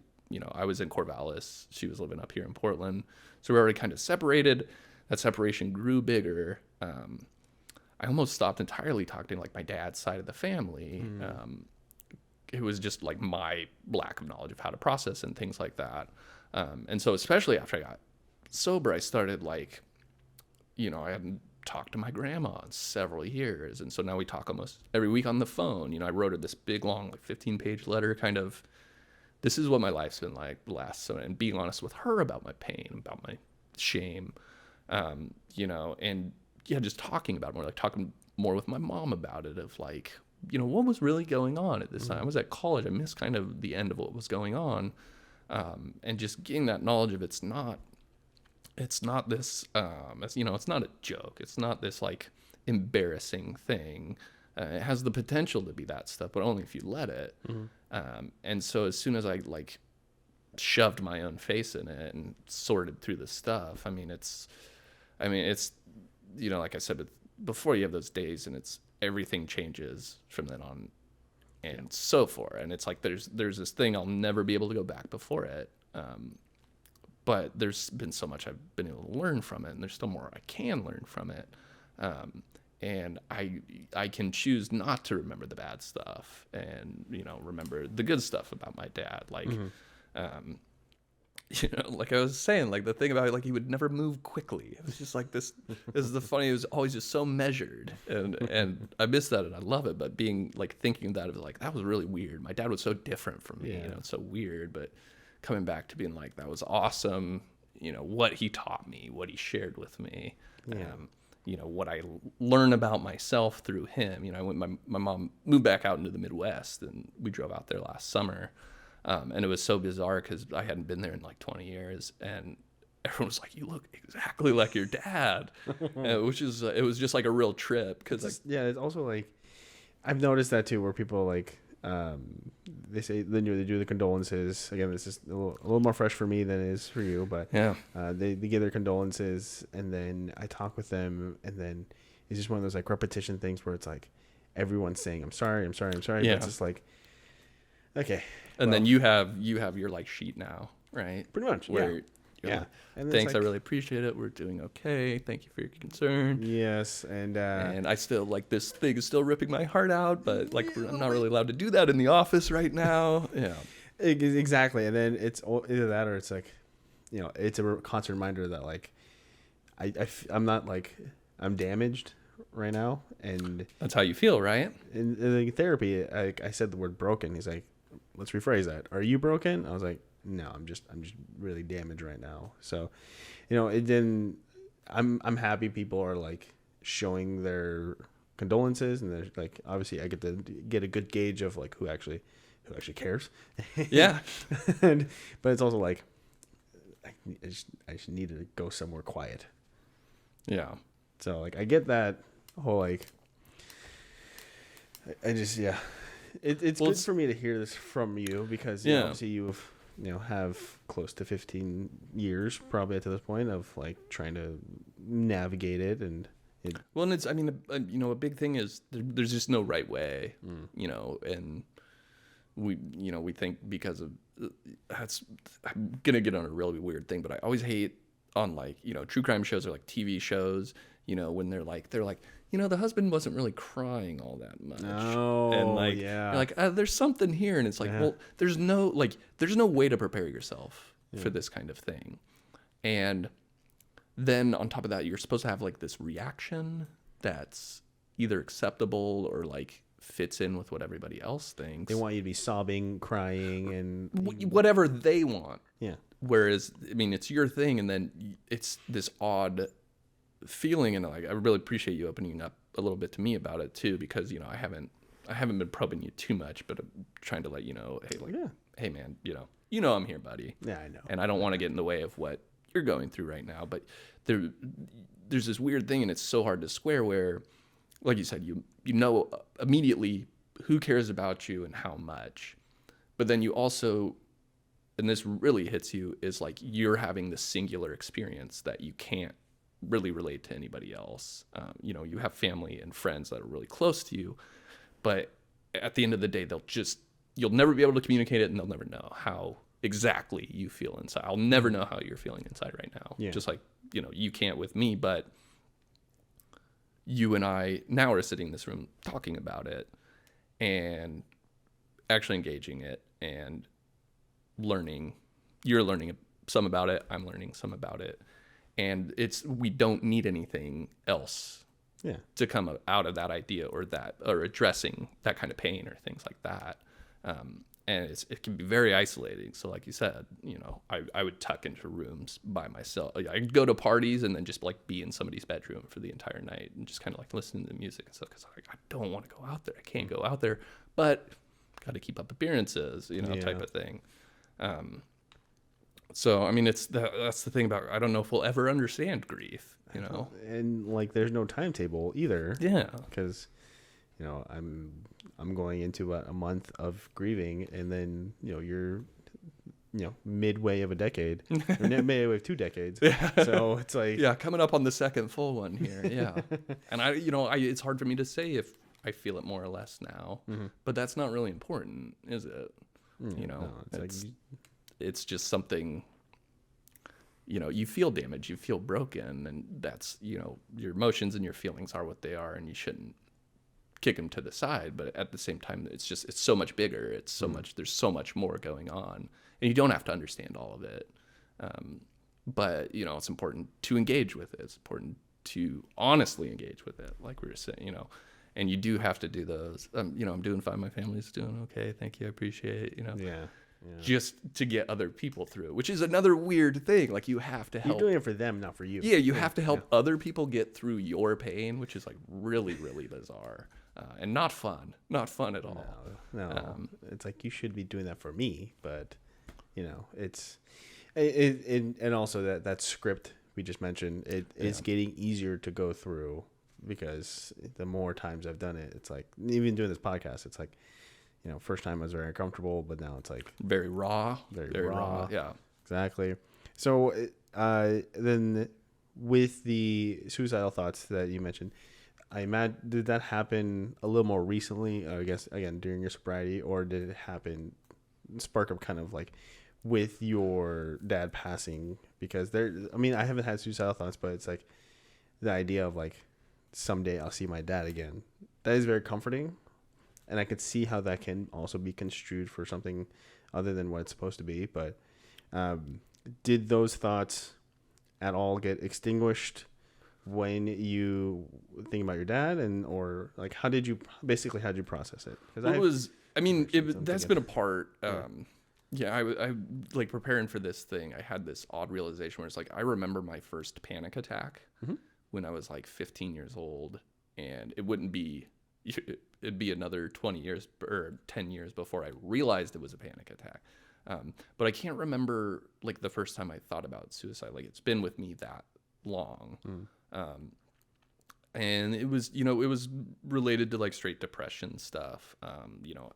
I was in Corvallis, she was living up here in Portland, so we were already kind of separated. that separation grew bigger, I almost stopped entirely talking to like my dad's side of the family. It was just like my lack of knowledge of how to process and things like that. And so especially after I got sober, I started like, I hadn't talked to my grandma in several years. And so now we talk almost every week on the phone. I wrote her this big, long, like 15-page letter, kind of, this is what my life's been like and being honest with her about my pain, about my shame, and just talking about it more, like talking more with my mom about it, of like, what was really going on at this time. I was at college. I missed kind of the end of what was going on. And just getting that knowledge of it's not this, it's not a joke. It's not this like embarrassing thing. It has the potential to be that stuff, but only if you let it. And so as soon as I like shoved my own face in it and sorted through the stuff, it's like I said before, you have those days and it's everything changes from then on and so forth. And it's like there's this thing I'll never be able to go back before it. But there's been so much I've been able to learn from it, and there's still more I can learn from it. And I can choose not to remember the bad stuff and, remember the good stuff about my dad. Like, like I was saying, like the thing about it, like he would never move quickly. It was just like this is the funny, it was always just so measured. And I miss that and I love it. But being like thinking that, like, that was really weird. My dad was so different from me, it's so weird. But coming back to being like, that was awesome. What he taught me, what he shared with me. What I learned about myself through him. My mom moved back out into the Midwest, and we drove out there last summer. And it was so bizarre because I hadn't been there in like 20 years. And everyone was like, you look exactly like your dad, which is, it was just like a real trip. Cause it's also like, I've noticed that too, where people like, they say they do the condolences. Again, this is a little more fresh for me than it is for you, but they give their condolences, and then I talk with them, and then it's just one of those like repetition things where it's like everyone's saying I'm sorry, yeah. But it's just like, okay, and then you have your like sheet now, right? Pretty much, where like, thanks, like, I really appreciate it. We're doing okay. Thank you for your concern. Yes, and I still like this thing is still ripping my heart out, but like I'm not really allowed to do that in the office right now. Yeah, exactly. And then it's either that or it's like, it's a constant reminder that like I'm not like I'm damaged right now, and that's how you feel, right? In therapy, I said the word broken. He's like, let's rephrase that. Are you broken? I was like, no, I'm just really damaged right now. So, I'm happy people are like showing their condolences, and they're like, obviously I get to get a good gauge of like who actually cares. Yeah. But it's also like, I just need to go somewhere quiet. Yeah. So like, I get that whole like, I just, it's good for me to hear this from you, because obviously you've have close to 15 years probably to this point of like trying to navigate it. And it's, a big thing is there's just no right way, and we think because of that's, I'm gonna get on a really weird thing, but I always hate on like, true crime shows or like TV shows, when they're like, the husband wasn't really crying all that much. Oh, and like, yeah. You're like, there's something here. And it's like, well, there's no way to prepare yourself for this kind of thing. And then on top of that, you're supposed to have like this reaction that's either acceptable or like fits in with what everybody else thinks. They want you to be sobbing, crying, and whatever they want. Yeah. Whereas, it's your thing, and then it's this odd feeling, and like I really appreciate you opening up a little bit to me about it too, because I haven't been probing you too much, but I'm trying to let you know, hey man, I'm here, buddy. Yeah, I know. And I don't want to get in the way of what you're going through right now, but there's this weird thing, and it's so hard to square where, like you said, you know immediately who cares about you and how much, but then you also, and this really hits you, is like you're having this singular experience that you can't really relate to anybody else. You have family and friends that are really close to you, but at the end of the day, you'll never be able to communicate it, and they'll never know how exactly you feel inside. I'll never know how you're feeling inside right now. Yeah. Just like you can't with me, but you and I now are sitting in this room talking about it and actually engaging it and learning. You're learning some about it. I'm learning some about it. And we don't need anything else to come out of that idea or addressing that kind of pain or things like that. And it can be very isolating. So like you said, I would tuck into rooms by myself. I'd go to parties and then just like be in somebody's bedroom for the entire night and just kind of like listen to the music and stuff. Cause I don't want to go out there. I can't go out there, but got to keep up appearances, type of thing. So, I mean, that's the thing about, I don't know if we'll ever understand grief, And like, there's no timetable either. Yeah. Because, I'm going into a month of grieving, and then, you're, midway of a decade, or midway of 2 decades. Yeah. So it's like, yeah, coming up on the second full one here. Yeah. And it's hard for me to say if I feel it more or less now, but that's not really important, is it? No, it's just something, you feel damaged, you feel broken, and that's, your emotions and your feelings are what they are, and you shouldn't kick them to the side. But at the same time, it's so much bigger. It's so much, there's so much more going on, and you don't have to understand all of it. But, it's important to engage with it. It's important to honestly engage with it, like we were saying, and you do have to do those. I'm doing fine. My family's doing okay. Thank you. I appreciate it. Yeah. Just to get other people through, which is another weird thing. Like, you have to help. You're doing it for them, not for you. Yeah, you have to help other people get through your pain, which is like really, really bizarre and not fun. Not fun at all. No. It's like, you should be doing that for me, but it's and also that script we just mentioned, it is getting easier to go through, because the more times I've done it, it's like, even doing this podcast, it's like, first time I was very uncomfortable, but now it's like very raw. Very raw. Yeah, exactly. So then with the suicidal thoughts that you mentioned, I imagine, did that happen a little more recently, I guess, again, during your sobriety, or did it happen, spark up kind of like with your dad passing? Because I haven't had suicidal thoughts, but it's like the idea of like, someday I'll see my dad again. That is very comforting. And I could see how that can also be construed for something other than what it's supposed to be. But did those thoughts at all get extinguished when you think about your dad, or like, how did you process it? Because that's been a part. I like preparing for this thing. I had this odd realization where it's like, I remember my first panic attack when I was like 15 years old, and it'd be another 20 years or 10 years before I realized it was a panic attack. But I can't remember like the first time I thought about suicide. Like, it's been with me that long. And it was related to like straight depression stuff.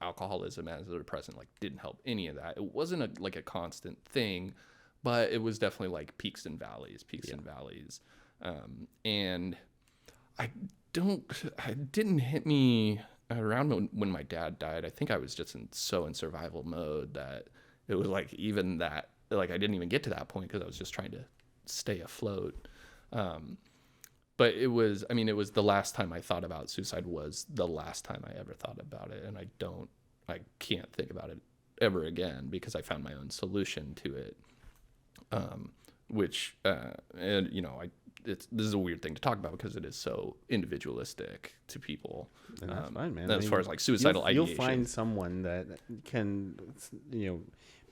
Alcoholism as a depressant, like, didn't help any of that. It wasn't a constant thing, but it was definitely like peaks and valleys. And it didn't hit me around when my dad died. I think I was just in survival mode that it was like, even that, like, I didn't even get to that point because I was just trying to stay afloat. But it was the last time I thought about suicide was the last time I ever thought about it. And I can't think about it ever again, because I found my own solution to it. This is a weird thing to talk about because it is so individualistic to people. And that's fine, man. As far as like suicidal ideation, you'll find someone that can,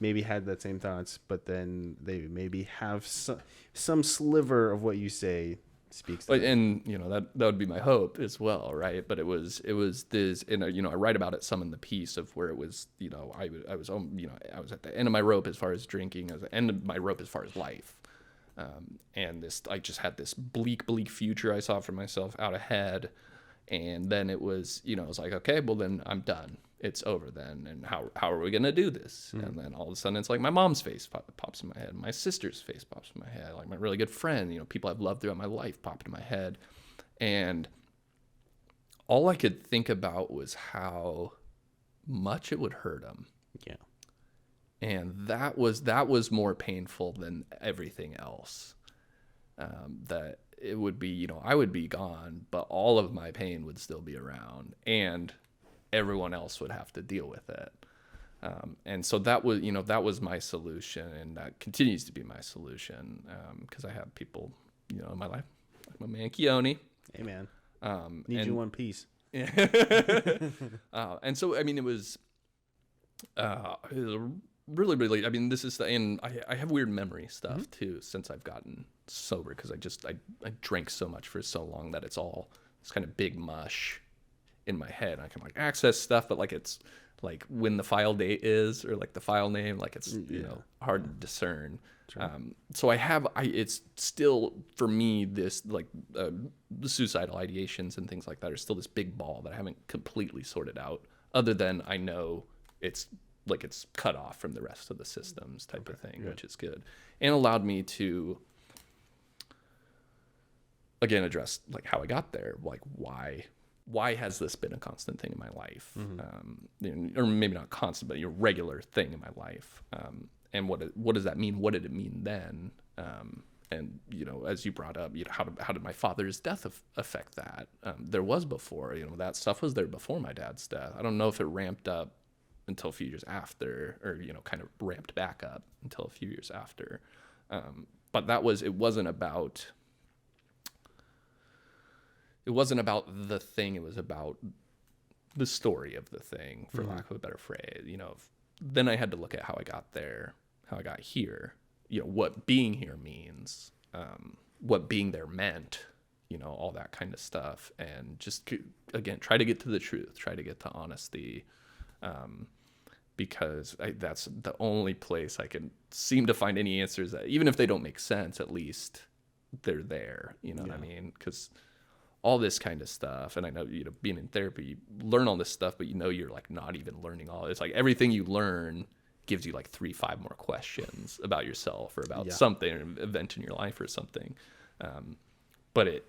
maybe had that same thoughts, but then they maybe have some sliver of what you say speaks to them. And that would be my hope as well, right? But it was this, and I write about it some in the piece of where it was, I was at the end of my rope as far as drinking, I was at the end of my rope as far as life. And I just had this bleak future I saw for myself out ahead. And then it was, I was like, okay, well then I'm done. It's over then. And how are we going to do this? And then all of a sudden it's like my mom's face pops in my head. My sister's face pops in my head. Like my really good friend, people I've loved throughout my life popped in my head. And all I could think about was how much it would hurt them. Yeah. And that was more painful than everything else. that it would be, you know, I would be gone, but all of my pain would still be around, and everyone else would have to deal with it. And so that was, you know, that was my solution, and that continues to be my solution, because I have people, you know, in my life, like my man Keoni. Hey man, need you one piece. Yeah. And so I mean, it was really, really. I mean, this is and I have weird memory stuff too since I've gotten sober, because I drank so much for so long that it's kind of big mush in my head. I can like access stuff, but like it's like when the file date is, or like the file name, like it's, you know, hard to discern. So it's still for me, this like the suicidal ideations and things like that are still this big ball that I haven't completely sorted out, other than I know it's cut off from the rest of the systems type of thing, which is good, and allowed me to again address like how I got there, like why has this been a constant thing in my life? You know, or maybe not constant, but a regular thing in my life. And what does that mean? What did it mean then? And, you know, as you brought up, you know, how did my father's death affect that? There was before, you know, that stuff was there before my dad's death. I don't know if it ramped up until a few years after, or, you know, kind of ramped back up until a few years after. But it wasn't about the thing. It was about the story of the thing, for lack of a better phrase. You know, then I had to look at how I got there, how I got here, you know, what being here means, what being there meant, you know, all that kind of stuff. And just, again, try to get to the truth, try to get to honesty, because that's the only place I can seem to find any answers that, even if they don't make sense, at least they're there, you know what I mean? Because all this kind of stuff, and I know, you know, being in therapy, you learn all this stuff, but you know, you're like not even learning all. It's like everything you learn gives you like 3-5 more questions about yourself, or about something, or an event in your life or something. But it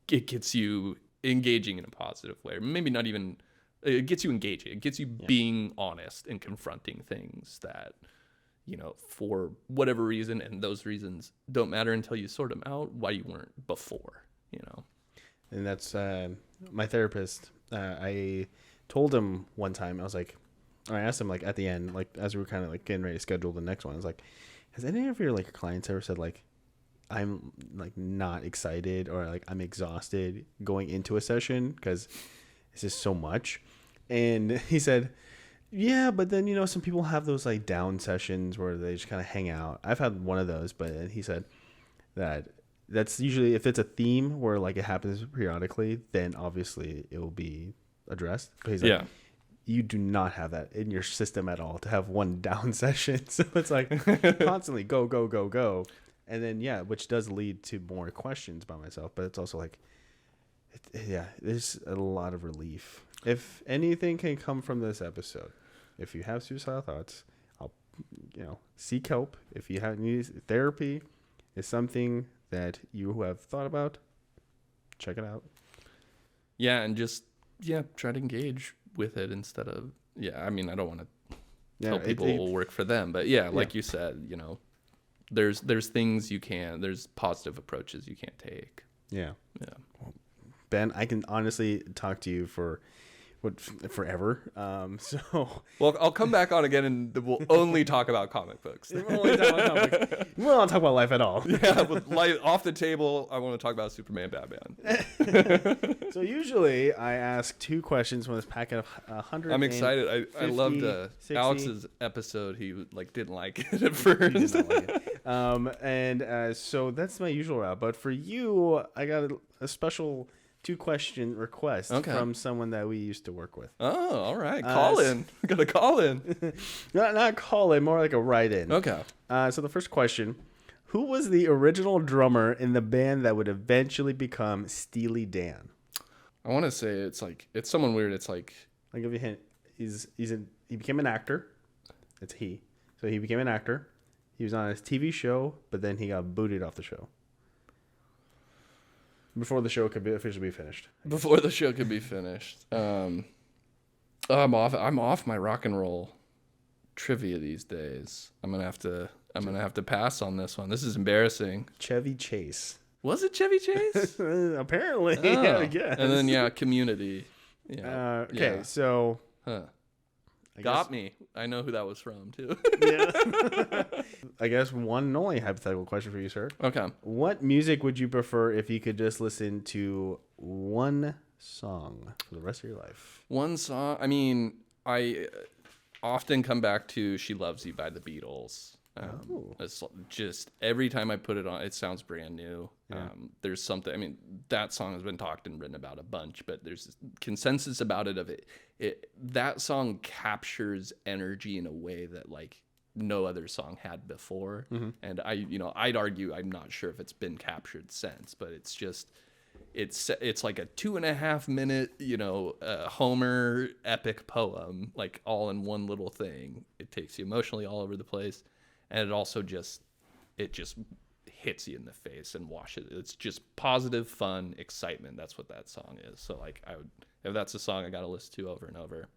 gets you engaging in a positive way. Maybe not even, it gets you engaging. It gets you being honest and confronting things that, you know, for whatever reason, and those reasons don't matter until you sort them out, why you weren't before, you know. And that's my therapist. I told him one time, I asked him like at the end, like as we were kind of like getting ready to schedule the next one, I was like, has any of your like clients ever said like, I'm like not excited, or like I'm exhausted going into a session because it's just so much? And he said, yeah, but then, you know, some people have those like down sessions where they just kind of hang out. I've had one of those, but he said that's usually, if it's a theme where like it happens periodically, then obviously it will be addressed. But he's like, you do not have that in your system at all to have one down session. So it's like constantly go, go, go, go. And then, which does lead to more questions by myself. But it's also like, there's a lot of relief. If anything can come from this episode, if you have suicidal thoughts, I'll, you know, seek help. If you have need therapy, is something that you have thought about, check it out. Yeah, and just try to engage with it instead of I mean, I don't want to tell people it will work for them, but like you said, you know, there's things there's positive approaches you can't take. Well, Ben, I can honestly talk to you for forever. So I'll come back on again, and we'll only talk about comic books. We won't talk about life at all. With life off the table, I want to talk about Superman, Batman. So usually I ask 2 questions from this packet of 100. I'm excited. I loved 60. Alex's episode. He like didn't like it at first. He did not like it. So that's my usual route. But for you, I got a special 2-question request from someone that we used to work with. Oh, all right. Call in. We got to call in. not call in, more like a write in. Okay. So the first question: who was the original drummer in the band that would eventually become Steely Dan? I want to say it's someone weird. It's like, I'll give you a hint. He became an actor. It's he. So he became an actor. He was on his TV show, but then he got booted off the show before the show could officially be finished. Before the show could be finished. I'm off my rock and roll trivia these days. I'm gonna have to pass on this one. This is embarrassing. Chevy Chase. Was it Chevy Chase? Apparently, Oh. I guess. And then Community. Yeah. Okay, yeah. so Got me. I know who that was from too. Yeah. I guess one and only hypothetical question for you, sir. Okay. What music would you prefer if you could just listen to one song for the rest of your life? One song. I mean, I often come back to "She Loves You" by the Beatles. It's just every time I put it on, it sounds brand new. Yeah. There's something. I mean, that song has been talked and written about a bunch, but there's consensus about it. That song captures energy in a way that like no other song had before. Mm-hmm. And I'd argue, I'm not sure if it's been captured since, but it's just. It's like a 2.5 minute, Homer epic poem, like all in one little thing. It takes you emotionally all over the place. And it also just hits you in the face and washes. It's just positive, fun, excitement. That's what that song is. So like if that's a song I got to listen to over and over,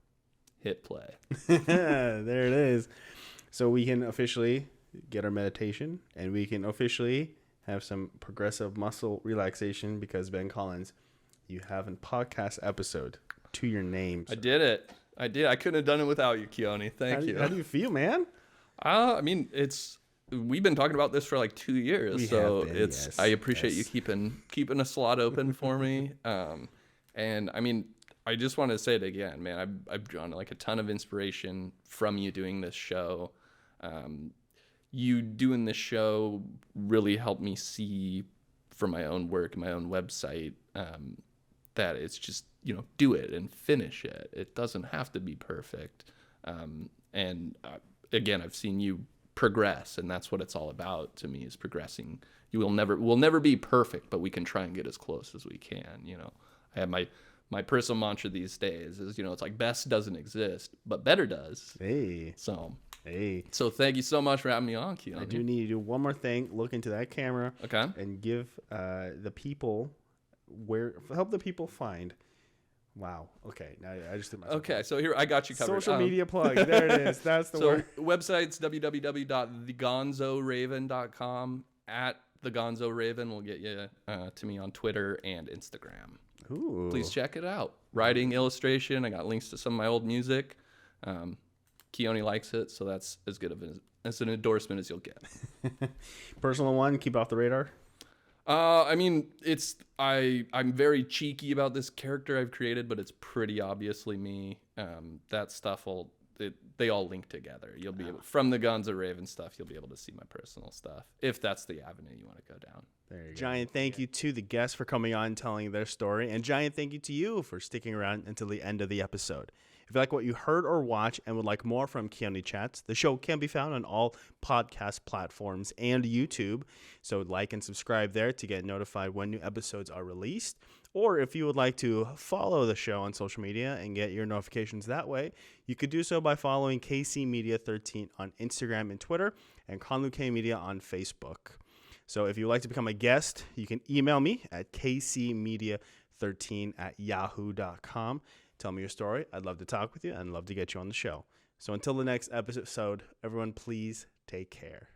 hit play. There it is. So we can officially get our meditation, and we can officially have some progressive muscle relaxation because Ben Collins, you have a podcast episode to your name. I did it. I did. I couldn't have done it without you, Keoni. Thank you. How do you feel, man? I mean, we've been talking about this for like 2 years, yes. I appreciate you keeping a slot open for me. And I mean, I just want to say it again, man. I've drawn like a ton of inspiration from you doing this show. You doing this show really helped me see from my own work, my own website, that it's just, do it and finish it. It doesn't have to be perfect. Again, I've seen you progress, and that's what it's all about to me, is progressing. We'll never be perfect, but we can try and get as close as we can. I have my personal mantra these days is, it's like best doesn't exist, but better does. So thank you so much for having me on, Keoni. I do need to do one more thing. Look into that camera. Okay. And give the people help the people find. Wow. Okay. Now I just did myself. Okay. So here I got you covered. Social media plug. There it is. That's the word. Website's www.thegonzoraven.com. At thegonzoraven will get you to me on Twitter and Instagram. Ooh. Please check it out. Writing, illustration. I got links to some of my old music. Keoni likes it, so that's as good of an endorsement as you'll get. Personal one, keep off the radar. I mean, I'm very cheeky about this character I've created, but it's pretty obviously me. That stuff they all link together. You'll be able, from the Gonzo Raven stuff, you'll be able to see my personal stuff if that's the avenue you want to go down. There you go. Giant thank you to the guests for coming on and telling their story, and giant thank you to you for sticking around until the end of the episode. If you like what you heard or watched and would like more from Keoni Chats, the show can be found on all podcast platforms and YouTube. So like and subscribe there to get notified when new episodes are released. Or if you would like to follow the show on social media and get your notifications that way, you could do so by following KC Media 13 on Instagram and Twitter, and Conlu K Media on Facebook. So if you'd like to become a guest, you can email me at kcmedia13@yahoo.com. Tell me your story. I'd love to talk with you and love to get you on the show. So until the next episode, everyone, please take care.